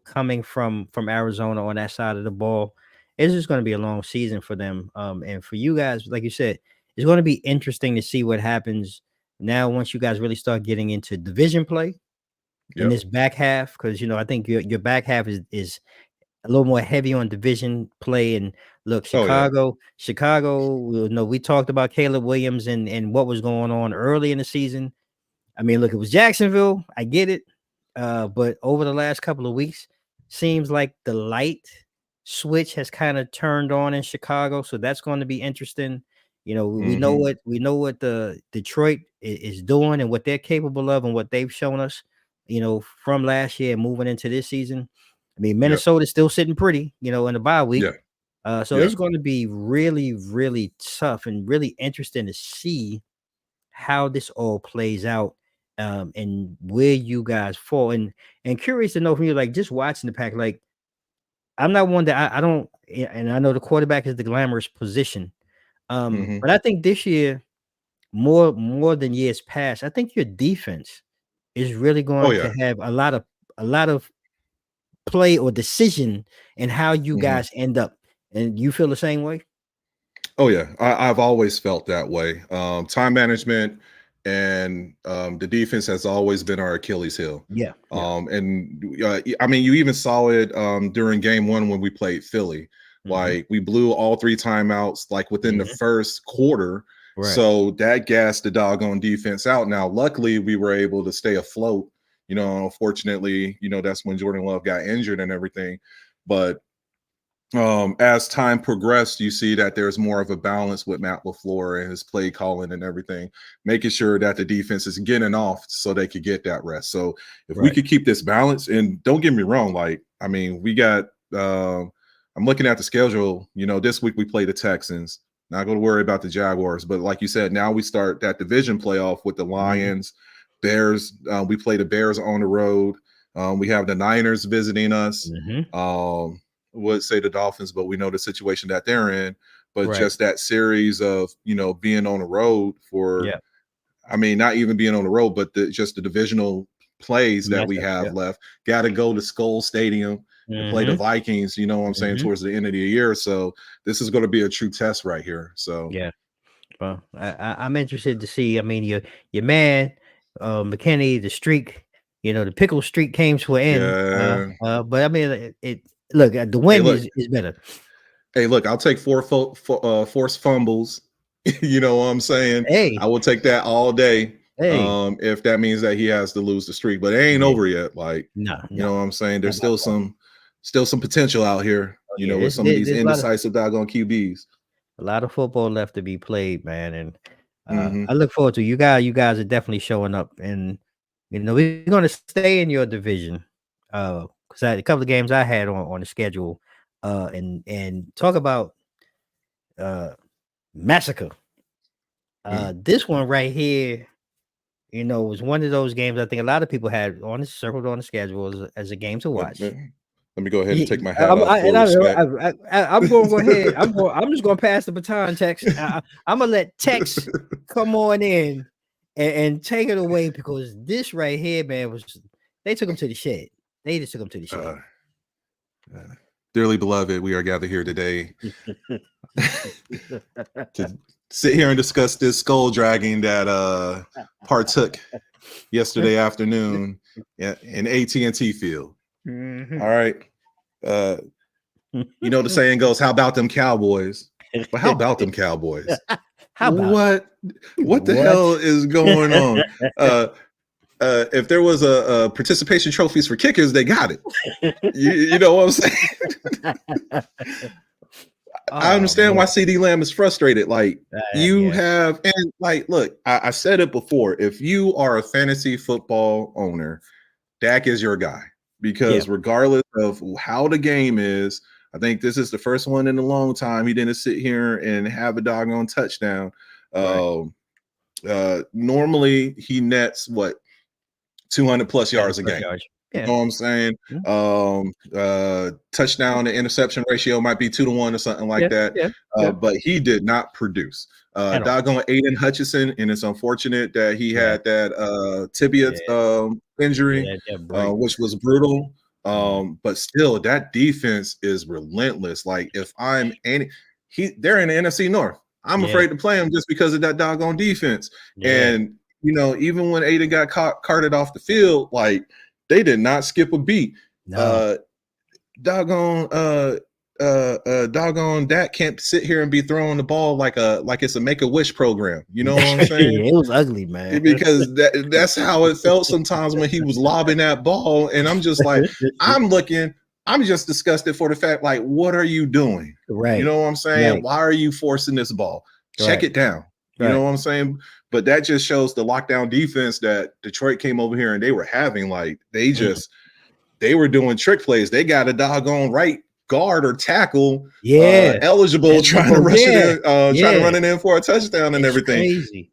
coming from Arizona on that side of the ball. It's just going to be a long season for them. And for you guys, like you said, it's going to be interesting to see what happens now once you guys really start getting into division play in Yep. this back half, because I think your back half is a little more heavy on division play. And look, Oh yeah. Chicago, we talked about Caleb Williams and what was going on early in the season. I mean, look, it was Jacksonville. I get it. But over the last couple of weeks, seems like the light switch has kind of turned on in Chicago. So that's going to be interesting. Hmm. We know what the Detroit is doing and what they're capable of and what they've shown us, from last year and moving into this season. I mean, Yep. Minnesota's still sitting pretty, in the bye week. Yeah. So Yeah. it's going to be really, really tough and really interesting to see how this all plays out, and where you guys fall. And curious to know from you, like just watching the Pack, like I'm not one that I don't, and I know the quarterback is the glamorous position. Hmm. But I think this year, more than years past, I think your defense is really Oh going to yeah. have a lot of play or decision in how you Hmm. guys end up. And you feel the same way? Oh yeah. I've always felt that way. Time management and the defense has always been our Achilles heel. Yeah, yeah. I mean, you even saw it during Game 1 when we played Philly. Hmm. Like we blew all three timeouts like within the Hmm. first quarter. Right, So that gassed the doggone defense out. Now, luckily, we were able to stay afloat. Unfortunately, that's when Jordan Love got injured and everything. But as time progressed, you see that there's more of a balance with Matt LaFleur and his play calling and everything, making sure that the defense is getting off so they could get that rest. So if we right. could keep this balance, and don't get me wrong, like I mean, we got. I'm looking at the schedule. This week we play the Texans. Not going to worry about the Jaguars, but like you said, now we start that division playoff with the Hmm. Lions, Bears. We play the Bears on the road. We have the Niners visiting us. Hmm. Um, would say the Dolphins, but we know the situation that they're in. But Right. just that series of being on the road for, Yeah. I mean, not even being on the road, but just the divisional plays that we Matchups. have Yeah. left. Got to go to Skull Stadium and play the Hmm. Vikings. You know what I'm saying, Hmm. towards the end of the year. So this is going to be a true test right here. So Yeah. Well, I'm interested to see. I mean, your man, McKinney, the streak. the pickle streak came to an end. Yeah. But I mean, look, the Hey, win look. is better. Hey, look. I'll take forced fumbles. You know what I'm saying? I Hey, will take that all day. hey, If that means that he has to lose the streak, but it ain't yeah, over yet. Like, no, you no, know what I'm saying? not There's by far. still some potential out here. Oh You yeah, know, with some of these there's indecisive doggone QBs. a lot of football left to be played, man, and Hmm. I look forward to you guys. You guys are definitely showing up, and we're going to stay in your division. Because a couple of games I had on the schedule, and talk about uh massacre. This one right here, was one of those games I think a lot of people had circled on the schedule as a game to Let, watch. let- let me go ahead and take Ye my hat off for respect. I'm gonna go ahead. I'm just gonna pass the baton, Tex. Imma let Tex come on in and take it away because this right here, man, they took him to the shed. They just took him to the shed. Uh, uh, Dearly beloved, we are gathered here today to sit here and discuss this skull dragging that partook yesterday afternoon in AT&T Field. All right. Uh, you know the saying goes, "How about them Cowboys?" But how about them Cowboys? How about What the what? hell is going on? If there was a participation trophies for kickers, they got it. You know what I'm saying? I Oh, understand man. why CD Lamb is frustrated. Like you Yeah. have, and like, look, I said it before. If you are a fantasy football owner, Dak is your guy Yeah. because regardless of how the game is, I think this is the first one in a long time he didn't sit here and have a doggone touchdown. Right. Normally he nets what 200 plus 200 yards a plus game. yards. You Yeah. know what I'm saying? Mhm. Touchdown to interception ratio might be 2 to 1 or something like Yeah. that. Yeah. Yeah. But he did not produce. At all. Doggone Aiden Hutchinson, and it's unfortunate that he Yeah. had that tibia Yeah. injury, Yeah. That break. which was brutal. Mhm. But still, that defense is relentless. Like if I'm any, they're in the NFC North. I'm Yeah. afraid to play them just because of that doggone defense. Yeah. And even when Aiden got carted off the field, like they did not skip a beat. No. Uh, doggone, doggone, Dak can't sit here and be throwing the ball like it's a Make a Wish program. You know what I'm saying? Yeah, it was ugly, man. Because that's how it felt sometimes when he was lobbing that ball, and I'm just like, I'm just disgusted for the fact, like, what are you doing? You Right. know what I'm saying? Right. Why are you forcing this ball? Check Right. it down. You know Right. what I'm saying? But that just shows the lockdown defense that Detroit came over here and they were having. Like Mm. they were doing trick plays. They got a doggone right guard or tackle Yeah. eligible, trying to Eligible. rush it Yeah. in, trying to Yeah. run it in for a touchdown and It's everything. crazy.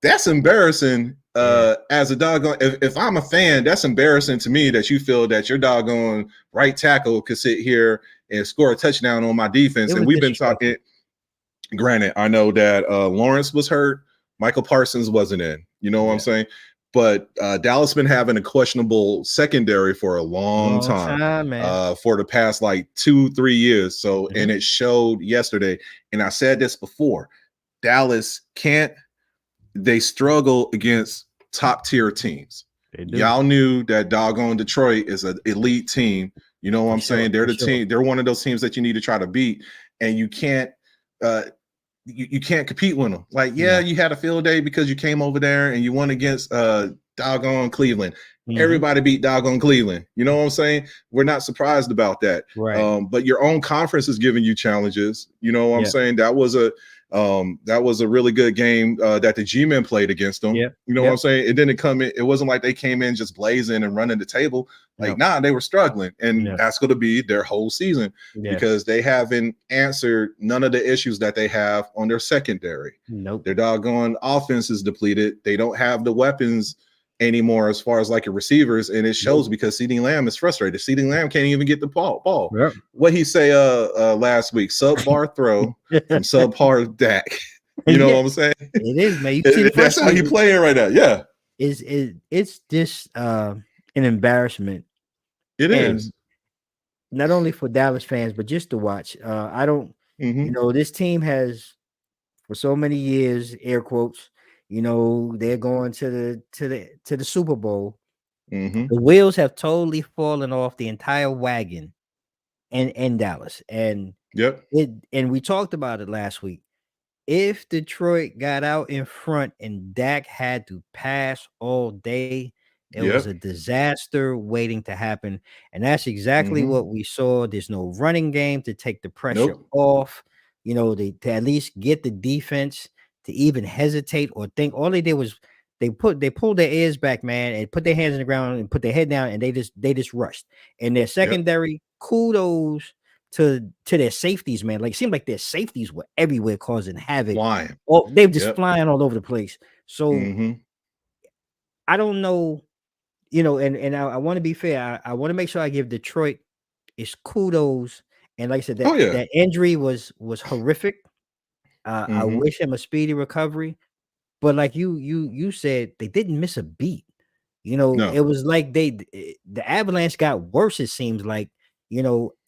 That's embarrassing. Yeah. As a doggone, if I'm a fan, that's embarrassing to me that you feel that your doggone right tackle could sit here and score a touchdown on my defense. It And was we've been disrespectful. talking. Granted, I know that Lawrence was hurt, Michael Parsons wasn't in. You know what I'm Yeah. saying? But Dallas been having a questionable secondary for a long Long time, time, man. for the past like 2-3 years. So, Mhm. and it showed yesterday. And I said this before: Dallas can't. They struggle against top tier teams. They do. Y'all knew that doggone Detroit is an elite team. You know what For I'm sure. saying? They're For the sure. team. They're one of those teams that you need to try to beat, and you can't. Uh, you can't compete with them. Like, yeah, No. you had a field day because you came over there and you won against doggone Cleveland. Mhm. Everybody beat doggone Cleveland. You know what I'm saying? We're not surprised about that. Right. But your own conference is giving you challenges. You know what I'm Yeah. saying? That was a really good game that the G-men played against them. Yep. You know what I'm Yep. saying? It didn't come in. It wasn't like they came in just blazing and running the table. Like, No. nah, they were struggling, and No. that's going to be their whole season Yeah. because they haven't answered none of the issues that they have on their secondary. Nope. Their doggone offense is depleted. They don't have the weapons anymore as far as like your receivers, and it Nope. shows because CeeDee Lamb is frustrated. CeeDee Lamb can't even get the ball. Yep. What he say last week? Subpar throw from subpar Dak. You know Yeah. what I'm saying? It is, man. You see the That's first how one he playing right now. Yeah, it's just an embarrassment. it is. And not only for Dallas fans, but just to watch. I don't, Mm-hmm. this team has for so many years, air quotes, they're going to the Super Bowl, Mhm. The wheels have totally fallen off the entire wagon in Dallas, and Yep. we talked about it last week. If Detroit got out in front and Dak had to pass all day, it was a Yep. disaster waiting to happen. And that's exactly Mhm. what we saw. There's no running game to take the pressure Nope. off, to at least get the defense to even hesitate or think. All they did was they pulled their ears back, man, and put their hands in the ground and put their head down, and they just rushed. And their Yep. secondary, kudos to their safeties, man. Like it seemed like their safeties were everywhere causing havoc. Flying. Oh, they were just Yep. flying all over the place. So Mhm. I don't know, and I want to be fair. I want to make sure I give Detroit its kudos. And like I said, Oh yeah. that injury was horrific. I Mhm. wish him a speedy recovery. But like you said, they didn't miss a beat. It No. was like the avalanche got worse, it seems like,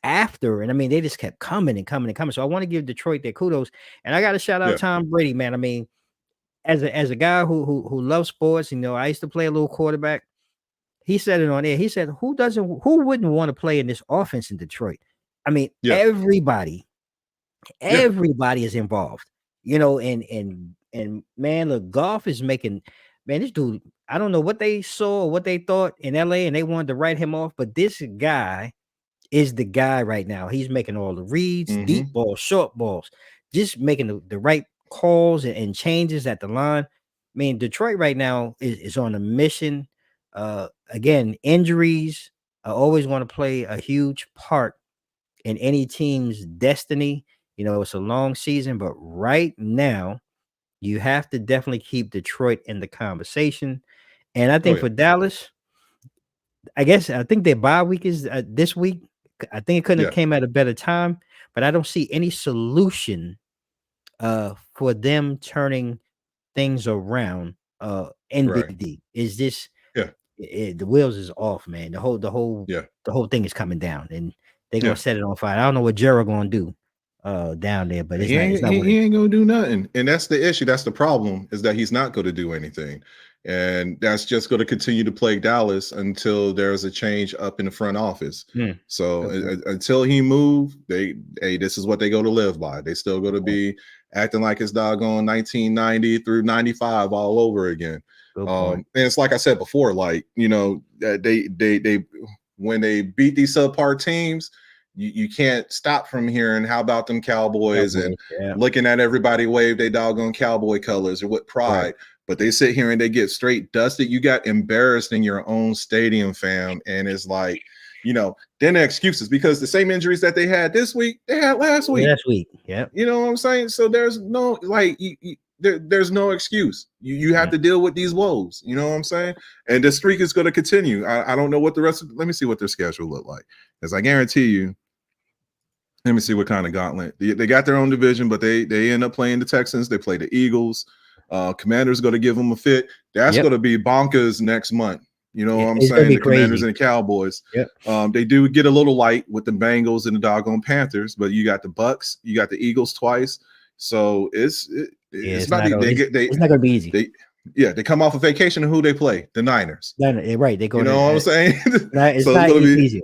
after. And I mean, they just kept coming and coming and coming. So I want to give Detroit their kudos. And I got to shout out Yeah. Tom Brady, man. I mean, as a guy who loves sports, I used to play a little quarterback. He said it on air. He said, who wouldn't want to play in this offense in Detroit? I mean, Yeah. Yeah. everybody is involved, and man, look, golf is making, man, this dude, I don't know what they saw or what they thought in LA and they wanted to write him off, but this guy is the guy right now. He's making all the reads, deep Mhm. balls, short balls, just making the right calls and changes at the line. I mean, Detroit right now is on a mission. Again, injuries are always going to play a huge part in any team's destiny. It's a long season, but right now, you have to definitely keep Detroit in the conversation. And I Oh think yeah. for Dallas, I think their bye week is this week. I think it couldn't have Yeah. came at a better time, but I don't see any solution for them turning things around in Right. Big D. Is this Yeah. the wheels is off, man. Yeah. The whole thing is coming down, and they're gonna Yeah. set it on fire. I don't know what Gerald gonna do down there, but it's not He working. ain't gonna do nothing, and that's the issue. That's the problem, is that he's not going to do anything, and that's just going to continue to plague Dallas until there's a change up in the front office. Mm, So good point. until he move, this is what they go to live by. They still go Good to point. be acting like it's doggone 1990 through 95 all over again. Good point. And it's like I said before, like they when they beat these subpar teams, you can't stop from hearing how about them Cowboys and Cowboys, yeah, looking at everybody wave they doggone cowboy colors or with right. pride. But they sit here and they get straight dusted. You got embarrassed in your own stadium, fam. And it's like, then the excuses, because the same injuries that they had this week, they had last week. Last week, yep. You know what I'm saying? So there's no like there's no excuse. You have Mm. to deal with these woes. You know what I'm saying? And the streak is going to continue. I don't know what the rest of. Let me see what their schedule look like, because I guarantee you. Let me see what kind of gauntlet they got. Their own division, but they end up playing the Texans. They play the Eagles. Commanders going to give them a fit. That's Yep. going to be bonkers next month. You know what I'm It's gonna saying? be The Commanders crazy. and the Cowboys. Yep. They do get a little light with the Bengals and the doggone Panthers, but you got the Bucks, you got the Eagles twice. So Yeah, it's about it's not gonna be easy. they yeah, they come off a vacation, and who they play? The Niners. No, right. They're You going know what I'm to saying? it's So it's not gonna be, easy.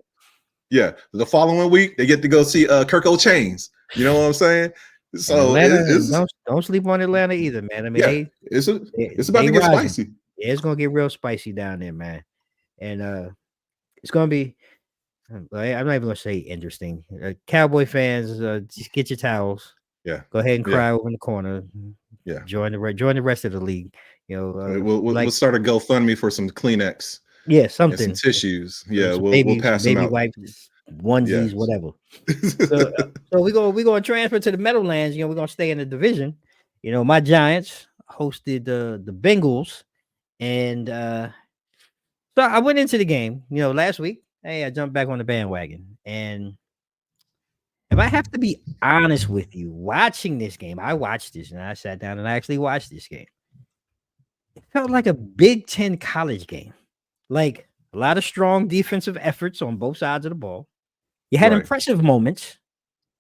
yeah. The following week they get to go see Kirk O'Chains. You know what I'm saying? And So Atlanta, it's don't sleep on Atlanta either, man. I mean, yeah, it's about they to get rising. spicy. Yeah, it's gonna get real spicy down there, man. And it's gonna be. I'm not even gonna say interesting. Cowboy fans, just get your towels. Yeah, Go ahead and yeah, cry over in the corner. yeah. Join the rest of the league. We'll Like, start a GoFundMe for some Kleenex yeah, and some something. tissues. Yeah, Some we'll baby, pass them out. wipes, onesies, Yes. whatever. So we gonna transfer to the Meadowlands. We're gonna stay in the division. My Giants hosted the Bengals, and so I went into the game. Last week. Hey, I jumped back on the bandwagon, and if I have to be honest with you, watching this game, I watched this, and I sat down and I actually watched this game. It felt like a Big Ten college game, like a lot of strong defensive efforts on both sides of the ball. You had Right. impressive moments,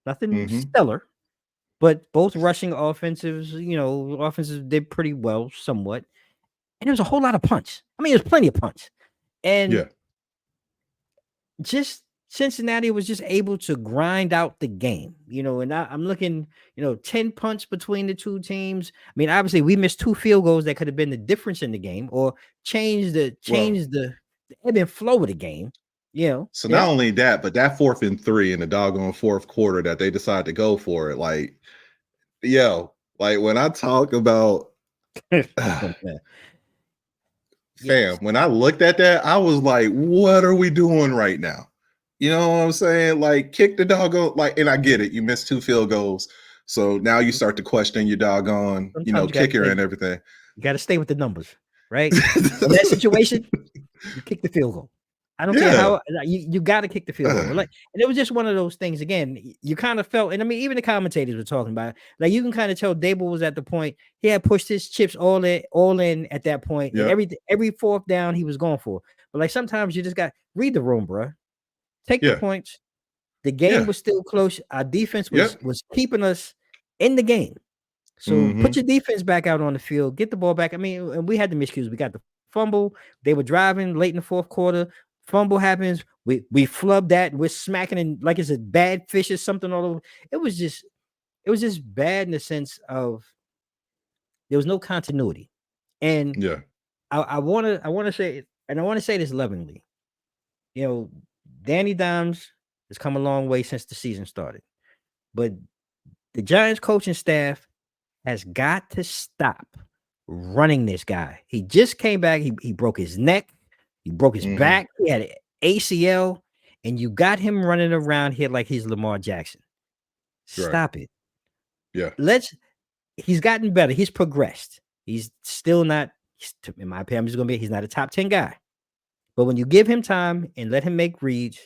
nothing Mm-hmm. stellar, but both rushing offenses did pretty well somewhat. And there was a whole lot of punch. I mean, there's plenty of punch. And Yeah. just Cincinnati was just able to grind out the game, and I'm looking, 10 punts between the two teams. I mean, obviously we missed two field goals that could have been the difference in the game or Well, change the ebb and flow of the game. so not Yeah. only that, but that 4th and 3 in the doggone fourth quarter that they decided to go for it, like, yo, like when I talk about Oh, man. fam, Yes. when I looked at that, I was like, what are we doing right now? You know what I'm saying? Like, kick the doggone, like, and I get it. You missed 2 field goals. So now you start to question your doggone, Sometimes kicker and everything. you got to stay with the numbers, right? In that situation, you kick the field goal. I don't care Yeah. how you got to kick the field goal. But and it was just one of those things. Again, you kind of felt, and I mean, even the commentators were talking about it. Like you can kind of tell Dable was at the point he had pushed his chips all in at that point, and Yep. every fourth down he was going for. But like sometimes you just got read the room, bro. Take the Yeah. points. The game Yeah. was still close. Our defense was Yep. was keeping us in the game. So put Mm-hmm. your defense back out on the field, get the ball back. I mean, and we had the miscues. We got the fumble. They were driving late in the fourth quarter. Fumble happens. We flubbed that. We're smacking in like it's a bad fish or something all over. It was just bad in the sense of there was no continuity. And Yeah. I wanna say, and I want to say this lovingly. You know, Danny Dimes has come a long way since the season started. But the Giants coaching staff has got to stop running this guy. He just came back. He broke his neck. He broke his Mm-hmm. back. He had an ACL, and you got him running around here like he's Lamar Jackson. Right. Stop it. Yeah. He's gotten better. He's progressed. He's still not, in my opinion, he's not a top 10 guy. But when you give him time and let him make reads,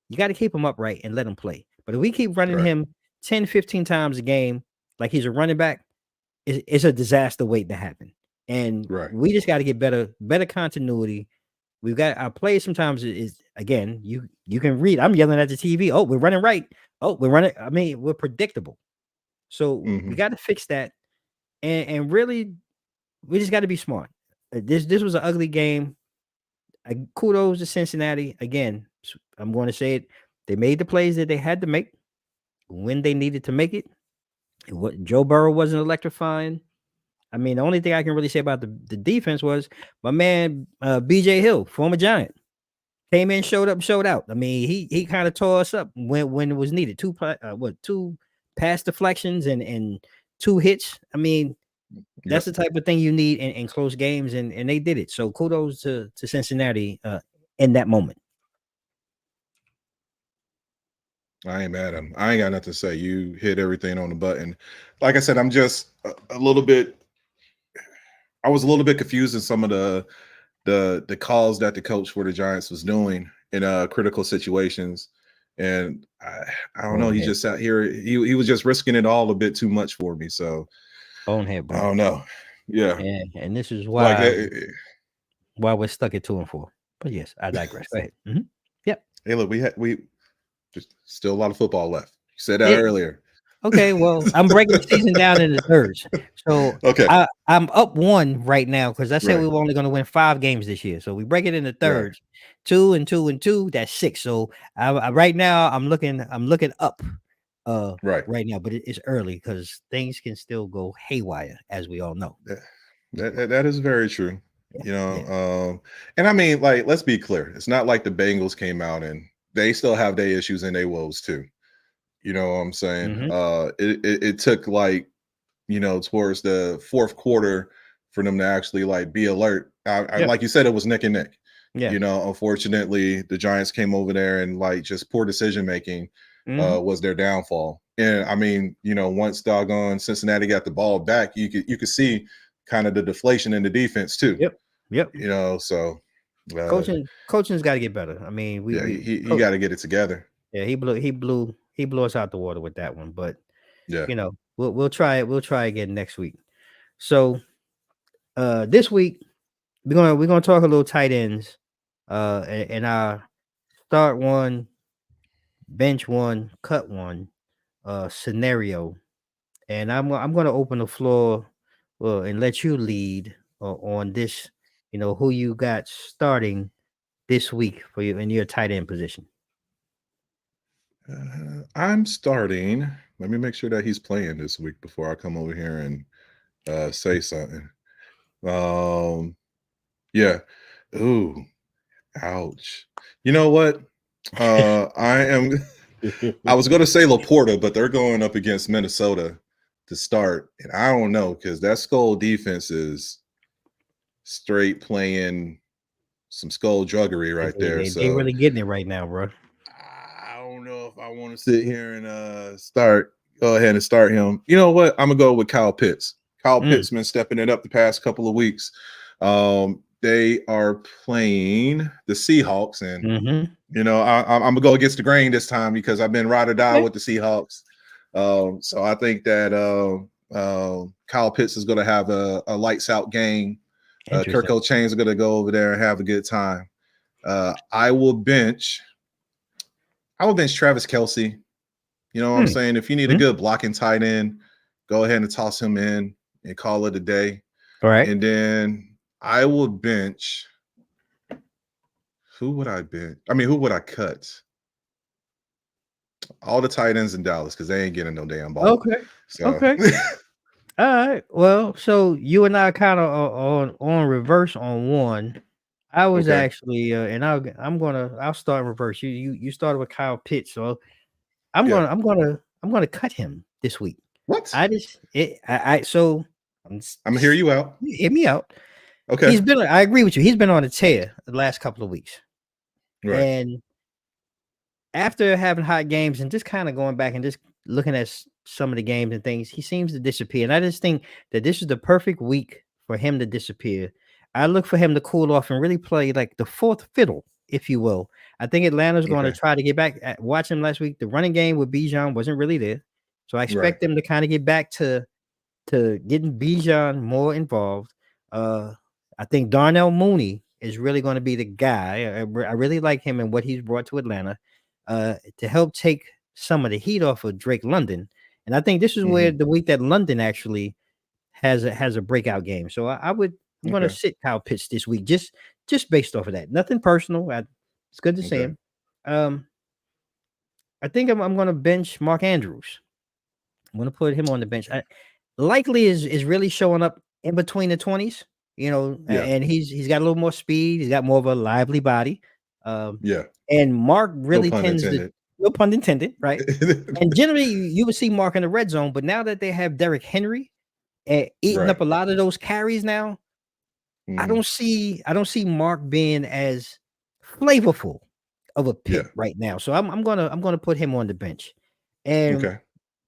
you got to keep him upright and let him play. But if we keep running Right. him 10, 15 times a game like he's a running back, it's a disaster waiting to happen. And Right. we just got to get better continuity. We've got our plays sometimes is again, you can read. I'm yelling at the TV. Oh, we're running right. Oh, we're running. I mean, we're predictable. So we Mm-hmm. got to fix that. And really, we just got to be smart. This was an ugly game. Kudos to Cincinnati. Again, I'm going to say it. They made the plays that they had to make when they needed to make it. What Joe Burrow wasn't electrifying. I mean, the only thing I can really say about the defense was my man BJ Hill, former Giant, came in, showed up, showed out. I mean, he kind of tore us up when it was needed. Two pass deflections and two hits. I mean, that's Yep. the type of thing you need in close games, and they did it. So kudos to Cincinnati in that moment. I ain't mad at him. I ain't got nothing to say. You hit everything on the button. Like I said, I'm just a little bit. I was a little bit confused in some of the calls that the coach for the Giants was doing in critical situations, and I don't know. He Bonehead, just sat here. He was just risking it all a bit too much for me. So bonehead, I bro. don't know. Yeah, And this is like why we're stuck at 2-4. But yes, I digress. Go ahead. Yep. hey, look, we just still a lot of football left. You said that earlier. Okay, well, I'm breaking the season down into thirds. So Okay, I'm up one right now because I said right, we were only going to win 5 games this year. So we break it into right, thirds, 2 and 2 and 2. That's 6. So right now I'm looking up right. right now, but it's early because things can still go haywire, as we all know. That, that is very true. Yeah, You know, yeah. and I mean, like, let's be clear. It's not like the Bengals came out and they still have their issues and their woes too. You know what I'm saying? Mm-hmm. It took like, towards the fourth quarter for them to actually like be alert. Yeah, Like you said, it was neck and neck. yeah. Unfortunately, the Giants came over there and like just poor decision making Mm-hmm. was their downfall. And I mean, once doggone Cincinnati got the ball back, you could see kind of the deflation in the defense too. Yep. Yep. So Coaching's got to get better. I mean, yeah, he got to get it together. yeah, he blew us out the water with that one. But Yeah, we'll try it. We'll try again next week. So this week we're gonna talk a little tight ends. And our start one, bench one, cut one scenario. And I'm gonna open the floor and let you lead on this. Who you got starting this week for you in your tight end position? I'm starting. Let me make sure that he's playing this week before I come over here and say something. Um, yeah. Ooh, ouch. You know what? I am. I was going to say Laporta, but they're going up against Minnesota to start, and I don't know because that Skull defense is straight playing some skullduggery right there. They So really getting it right now, bro. I don't know if I want to sit here and go ahead and start him. You know what? I'm gonna go with Kyle Pitts. Kyle Mm, Pitts been stepping it up the past couple of weeks. They are playing the Seahawks, and mm-hmm. I'm gonna go against the grain this time because I've been ride or die Okay. with the Seahawks. So I think that Kyle Pitts is gonna have a lights out game. Kirk Interesting. Chainz are gonna go over there and have a good time. I will bench Travis Kelce. You know what I'm Mm, saying? If you need a mm. good blocking tight end, go ahead and toss him in and call it a day. All right. And then I will bench. Who would I bench? I mean, who would I cut? All the tight ends in Dallas because they ain't getting no damn ball. Okay. So Okay. All right. Well, so you and I kind of on reverse on one. I was okay, actually, and I'll start in reverse. You started with Kyle Pitts, so yeah. I'm gonna cut him this week. What? I just it I so I'm I'm gonna hear you out. hear me out. Okay, I agree with you. He's been on a tear the last couple of weeks, right. and after having hot games and just kind of going back and just looking at some of the games and things, he seems to disappear. And I just think that this is the perfect week for him to disappear. I look for him to cool off and really play like the fourth fiddle, if you will. I think Atlanta's going to Okay, try to get back. Watching last week, the running game with Bijan wasn't really there, so I right. expect them to kind of get back to getting Bijan more involved. Uh, I think Darnell Mooney is really going to be the guy. I really like him and what he's brought to Atlanta to help take some of the heat off of Drake London. And I think this is where Mm-hmm. the week that London actually has a breakout game. So I'm going to Okay, sit Kyle Pitts this week just based off of that. Nothing personal. It's good to see okay. him. Um, I think I'm going to bench Mark Andrews. I'm going to put him on the bench. Likely is really showing up in between the 20s, Yeah, and he's got a little more speed. He's got more of a lively body. Um, yeah. and Mark No really pun tends to, intended. no pun intended, right? And generally, you would see Mark in the red zone, but now that they have Derrick Henry eating right. up a lot of those carries now, Mm-hmm. I don't see Mark being as flavorful of a Yeah. pick right now. So I'm gonna put him on the bench. And Okay.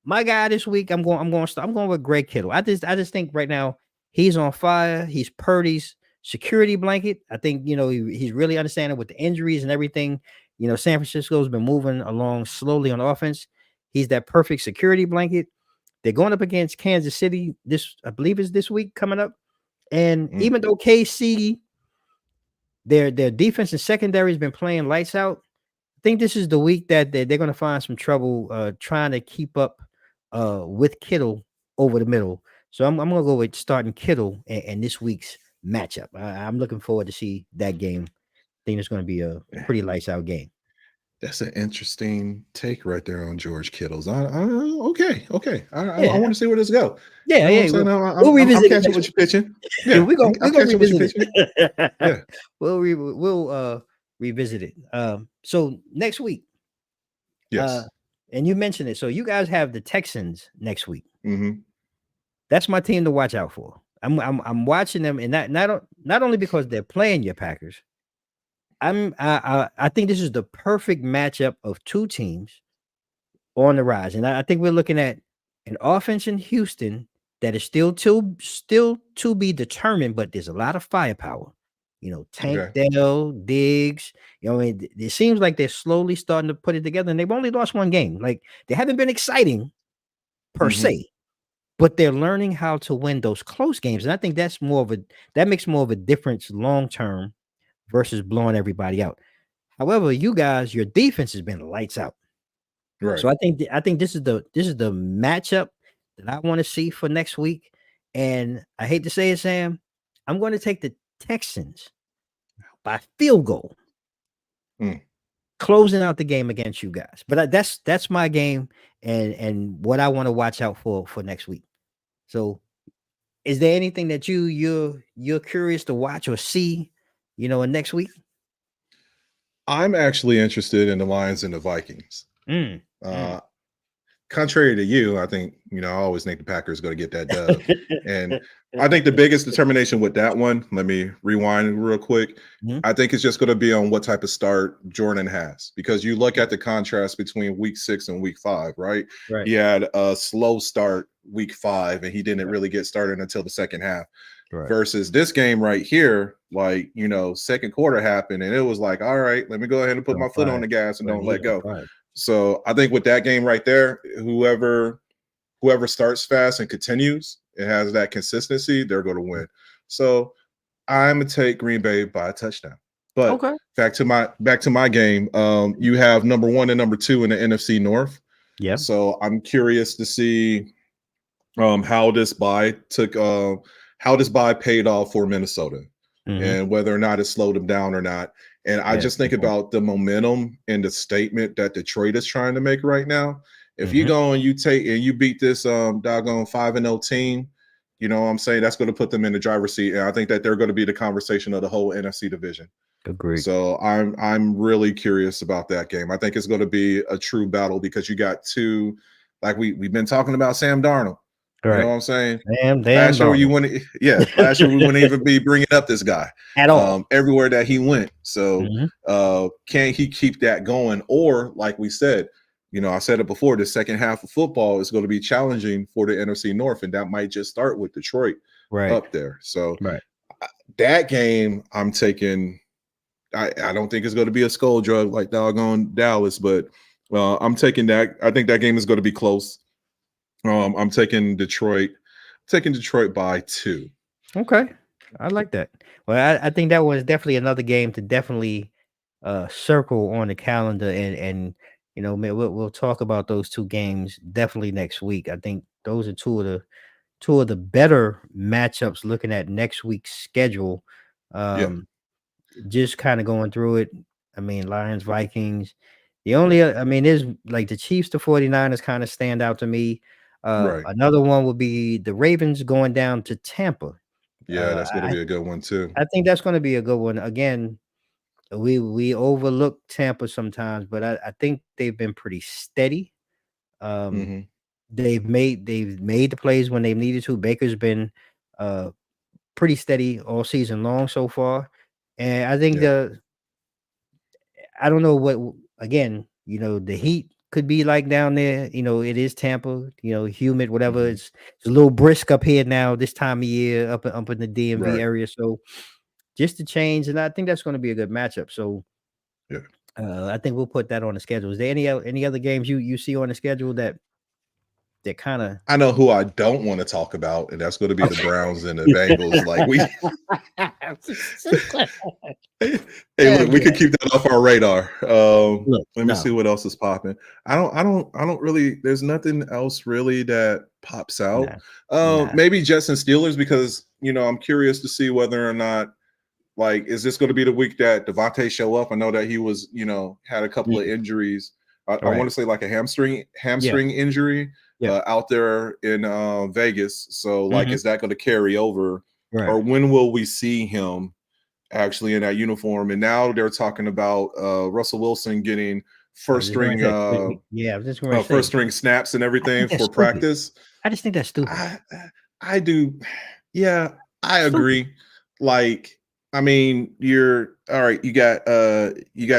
my guy this week, I'm going with Greg Kittle. I just think right now he's on fire. He's Purdy's security blanket. I think he's really understanding with the injuries and everything. San Francisco's been moving along slowly on offense. He's that perfect security blanket. They're going up against Kansas City. This I believe is this week coming up. And Mm, even though KC, their defense and secondary has been playing lights out, I think this is the week that they're going to find some trouble trying to keep up with Kittle over the middle. So I'm going to go with starting Kittle in this week's matchup. I'm looking forward to see that game. I think it's going to be a yeah. pretty lights out game. That's an interesting take right there on George Kittle's. Okay, okay. I Yeah, want to see where this go. You yeah, know what I'm yeah. saying? We'll I'm revisit it catching next what you're week. pitching. Yeah, Yeah, we're I'm gonna catching what you're revisit pitching. it. Yeah. We'll revisit it. So next week, uh, Yes. and you mentioned it. So you guys have the Texans next week. Mm-hmm. That's my team to watch out for. I'm watching them, and not only because they're playing your Packers. I think this is the perfect matchup of two teams on the rise, and I think we're looking at an offense in Houston that is still to be determined, but there's a lot of firepower. Tank Okay. Dell, Diggs. It seems like they're slowly starting to put it together, and they've only lost one game. Like they haven't been exciting per Mm-hmm. se, but they're learning how to win those close games, and I think that makes more of a difference long term versus blowing everybody out. However, you guys, your defense has been lights out. Right. So I think this is the matchup that I want to see for next week. And I hate to say it, Sam, I'm going to take the Texans by field goal. Mm. closing out the game against you guys. But that's my game and what I want to watch out for next week. So, is there anything that you're curious to watch or see, in next week? I'm actually interested in the Lions and the Vikings. Mm, mm. Uh, Contrary to you, I think, I always think the Packers going to get that dub. And I think the biggest determination with that one, let me rewind real quick. Mhm. I think it's just going to be on what type of start Jordan has, because you look at the contrast between week 6 and week 5, right? Right, He had a slow start week 5, and he didn't really get started until the second half. right. Versus this game right here, like, second quarter happened, and it was like, all right, let me go ahead and put On my foot on fire. the gas and Right, don't he let on go. fire. So I think with that game right there, whoever starts fast and continues and has that consistency, they're going to win. So I'm gonna take Green Bay by a touchdown. But Okay. back to my game. You have number 1 and number 2 in the NFC North. Yeah. So I'm curious to see how this bye paid off for Minnesota, Mhm. and whether or not it slowed them down or not. And I Yeah. just think Good point. about the momentum and the statement that Detroit is trying to make right now. If you Mhm. go and you take and you beat this doggone 5-0 team, you know what I'm saying, that's going to put them in the driver's seat. And I think that they're going to be the conversation of the whole NFC division. Agreed. So I'm really curious about that game. I think it's going to be a true battle, because you got two, like we've been talking about Sam Darnold. You know Right. what I'm saying? Damn Last year you Darnold. wouldn't, yeah. Last year we wouldn't even be bringing up this guy At all. everywhere that he went. So Mhm. can he keep that going? Or like we said, I said it before, the second half of football is going to be challenging for the NFC North, and that might just start with Detroit Right. up there. So Right. that game I'm taking. I don't think it's going to be a skull drug like doggone Dallas, but I'm taking that. I think that game is going to be close. I'm taking Detroit by 2. Okay. I like that. Well, I think that was definitely another game to definitely circle on the calendar and man, we'll talk about those two games definitely next week. I think those are two of the better matchups looking at next week's schedule. Yeah, Um just kind of going through it. I mean, Lions, Vikings. The only I mean, is like the Chiefs, the 49ers kind of stand out to me. right. Another one would be the Ravens going down to Tampa. Yeah, Uh, that's going to I be a good one too. I think that's going to be a good one. Again, we overlook Tampa sometimes, but I think they've been pretty steady. Um, Hmm. they've made the plays when they've needed to. Baker's been uh pretty steady all season long so far, and I think Yeah. I don't know what again, the heat could be like down there. It is Tampa, humid, whatever. Hmm. It's a little brisk up here now this time of year up in the DMV Right. area. So just to change, and I think that's going to be a good matchup. So Yeah. I think we'll put that on the schedule. Is there any other games you see on the schedule that kind of I know who I don't want to talk about, and that's going to be the Browns and the Bengals. Like hey, look, we could keep that off our radar. Look, Let me see no, what else is popping. I don't really. There's nothing else really that pops out. nah, nah. Maybe Jets and Steelers, because I'm curious to see whether or not, like, is this going to be the week that Devontae show up? I know that he was, had a couple of Yeah, injuries. I want right. to say like a hamstring Yeah, injury yeah. out there in Vegas. So like, Hmm. is that going to carry over, Right. or when will we see him actually in that uniform? And now they're talking about Russell Wilson getting I was first just going string to say, yeah, I was just going to first say, string snaps and I everything think that's for stupid. practice. I just think that's stupid. I I do. Yeah, I Stupid. agree. Like, I mean, you're all right. You got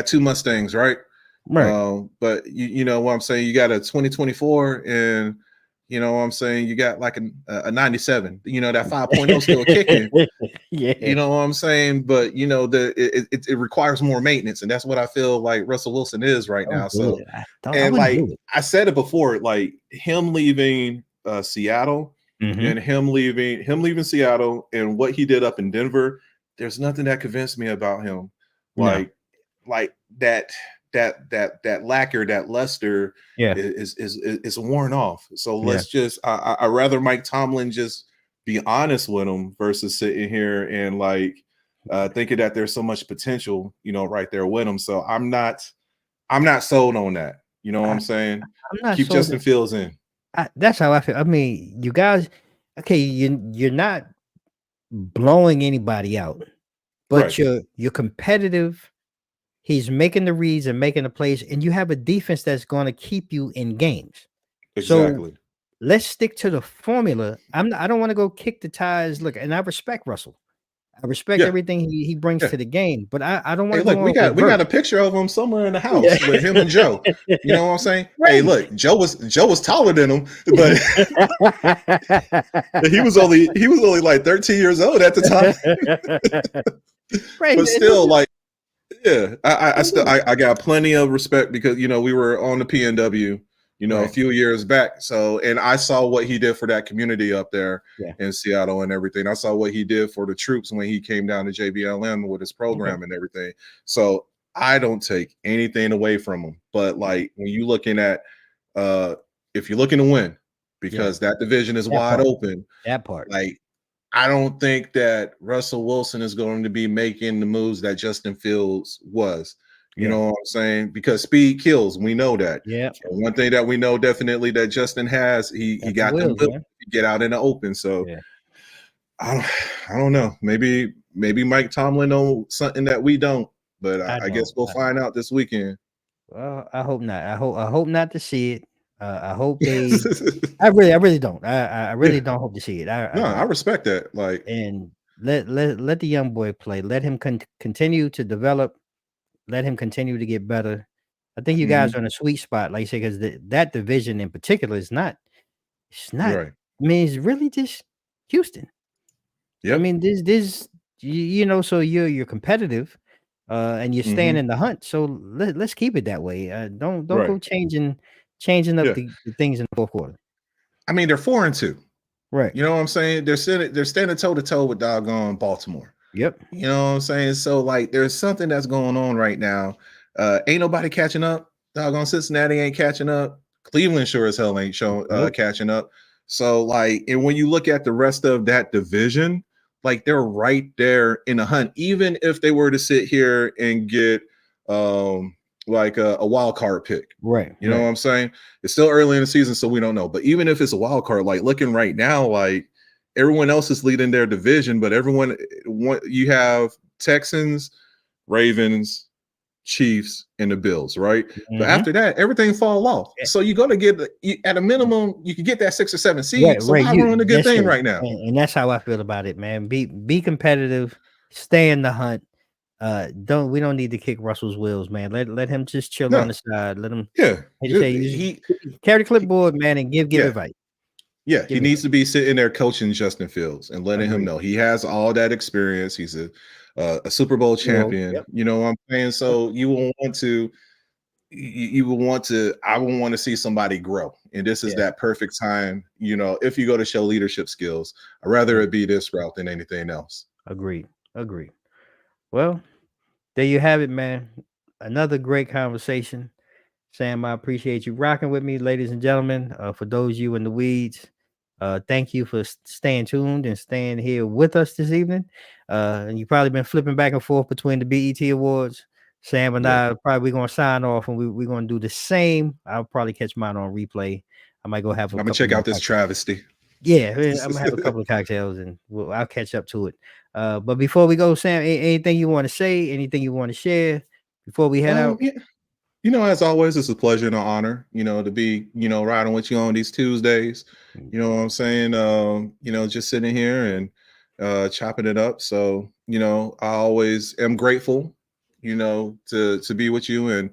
two Mustangs, right? Right. But you know what I'm saying. You got a 2024, and you know what I'm saying. You got like a 97. That 5.0 still kicking. Yeah. You know what I'm saying. But it requires more maintenance, and that's what I feel like Russell Wilson is right now. Don't do So, it. I and wouldn't like do it. I said it before, like him leaving Seattle, Mhm. and him leaving Seattle, and what he did up in Denver, there's nothing that convinced me about him. No. Like that lacquer, that luster Yeah. is worn off. So Yeah. let's just I rather Mike Tomlin just be honest with him versus sitting here and like thinking that there's so much potential, right there with him. So I'm not sold on that. You know what I, I'm saying? I'm not Keep sold. Justin Fields in. That's how I feel. I mean, you guys, okay, you're not blowing anybody out, Right. but you're competitive. He's making the reads and making the plays, and you have a defense that's going to keep you in games. So Exactly. let's stick to the formula. I don't want to go kick the ties. Look, and I respect Russell. I respect Yeah. everything he brings Yeah. to the game, but I don't want Hey, to go look, we on got we reverse. got a picture of him somewhere in the Yeah. house with him and Joe. You know what I'm saying? Hey, Right. look, Joe was taller than him, but he was only like 13 years old at the time. Right. But It don't still, matter. like, yeah, I Don't still matter. I got plenty of respect because we were on the PNW, a Right. few years back. So, and I saw what he did for that community up there Yeah. in Seattle and everything. I saw what he did for the troops when he came down to JBLM with his Okay. program and everything. So I don't take anything away from him. But Yeah. like when you looking at uh if you're looking to win, Yeah. because that division is That wide part. open, That part. like I don't think that Russell Wilson is going to be making the moves that Justin Fields was. You Yeah. know what I'm saying? Because speed kills. We know that. Yeah. And one thing that we know definitely that Justin has, he Got the got them wheels, wheels man. to get out in the open. So Yeah. I don't, I don't know. Maybe Mike Tomlin knows something that we don't. But I I guess don't. we'll find out this weekend. Well, I hope not. I hope not to see it. I hope they. I really don't. I Yeah. really don't hope to see it. I No, I don't. respect that. Like, And let the young boy play. Let him continue to develop. Let him continue to get better. I think you guys mhm, are in a sweet spot, like you say, because that division in particular is not. It's not. right. I mean, it's really just Houston. I Yep. mean, this so you're competitive, and you're staying hmm in the hunt. So let's keep it that way. Don't Right. go changing up Yeah. the things in the fourth quarter. I mean, they're 4-2. Right. You know what I'm saying? They're standing toe to toe with doggone Baltimore. Yep. You know what I'm saying? So like there's something that's going on right now. Ain't nobody catching up. Doggone Cincinnati ain't catching up. Cleveland sure as hell ain't showing Nope. catching up. So like, and when you look at the rest of that division, like they're right there in the hunt, even if they were to sit here and get um like a wild card pick. Right. You know what Right. I'm saying? It's still early in the season, so we don't know. But even if it's a wild card, like looking right now, like everyone else is leading their division, but you have Texans, Ravens, Chiefs, and the Bills, right? But Hmm. after that, everything fall off. So you're gonna at a minimum, you can get that 6 or 7 Right. seed. So Right. why ruin a good Yes, thing sir. right now? And that's how I feel about it, man. Be competitive. Stay in the hunt. We don't need to kick Russell's wheels, man. Let him just chill on No, the side. Let him. yeah, Like you say, you just carry the he clipboard, man, and give yeah. advice. Yeah, he Give needs advice. to be sitting there coaching Justin Fields and letting him Agreed. know he has all that experience. He's a Super Bowl Well, champion. yep. You know what I'm saying? Yep. So you will want to. I will want to see somebody grow, and this is Yeah. that perfect time. If you go to show leadership skills, I'd rather Yeah. it be this route than anything else. Agreed. Agreed. Well, there you have it, man. Another great conversation. Sam, I appreciate you rocking with me, ladies and gentlemen. For those of you in the weeds, thank you for staying tuned and staying here with us this evening. And you've probably been flipping back and forth between the BET Awards. Sam and Yeah, I are probably going to sign off, and we're going to do the same. I'll probably catch mine on replay. I might go have a I'm gonna couple check more out this cocktails. travesty. Yeah, I'm gonna have a couple of cocktails, and I'll catch up to it. But before we go, Sam, anything you want to say? Anything you want to share before we head out? Yeah. As always, it's a pleasure and an honor, to be, riding with you on these Tuesdays. You know what I'm saying? Just sitting here and chopping it up. So, I always am grateful, to be with you. And,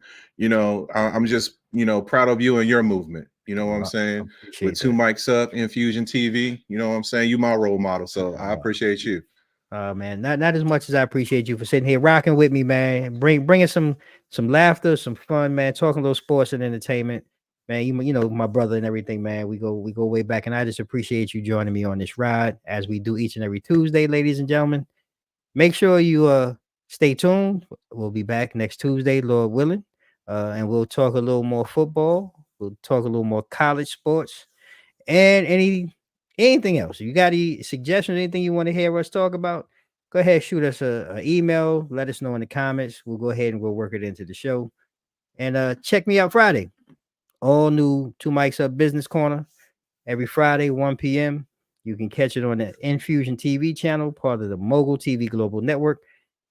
I'm just, proud of you and your movement. You know what I'm Well, I saying? With appreciate two that. mics up, Infusion TV, you know what I'm saying? You my role model. So I Uh, appreciate you. Man, not as much as I appreciate you for sitting here rocking with me, man. Bringing some laughter, some fun, man. Talking a little sports and entertainment, man. You know my brother and everything, man. We go way back, and I just appreciate you joining me on this ride as we do each and every Tuesday, ladies and gentlemen. Make sure you stay tuned. We'll be back next Tuesday, Lord willing, and we'll talk a little more football. We'll talk a little more college sports and anything else. You got any suggestions, anything you want to hear us talk about? go ahead, shoot us a email. Let us know in the comments. We'll go ahead and we'll work it into the show. And check me out Friday. All new Two Mics Up Business Corner every Friday, 1 p.m. You can catch it on the Infusion TV channel, part of the Mogul TV Global Network.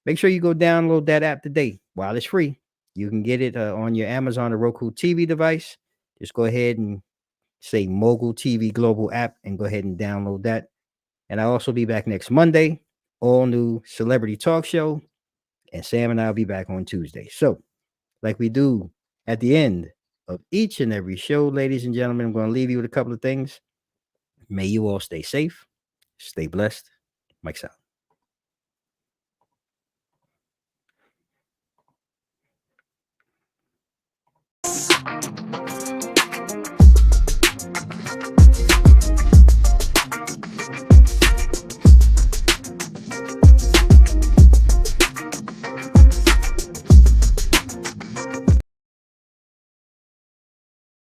Make sure you go download that app today while it's free. You can get it on your Amazon or Roku TV device. Just go ahead and say Mogul TV Global app and go ahead and download that. And I'll also be back next Monday, all new celebrity talk show. And Sam and I'll be back on Tuesday. So, like we do at the end of each and every show, ladies and gentlemen, I'm going to leave you with a couple of things. May you all stay safe, stay blessed. Mike's out.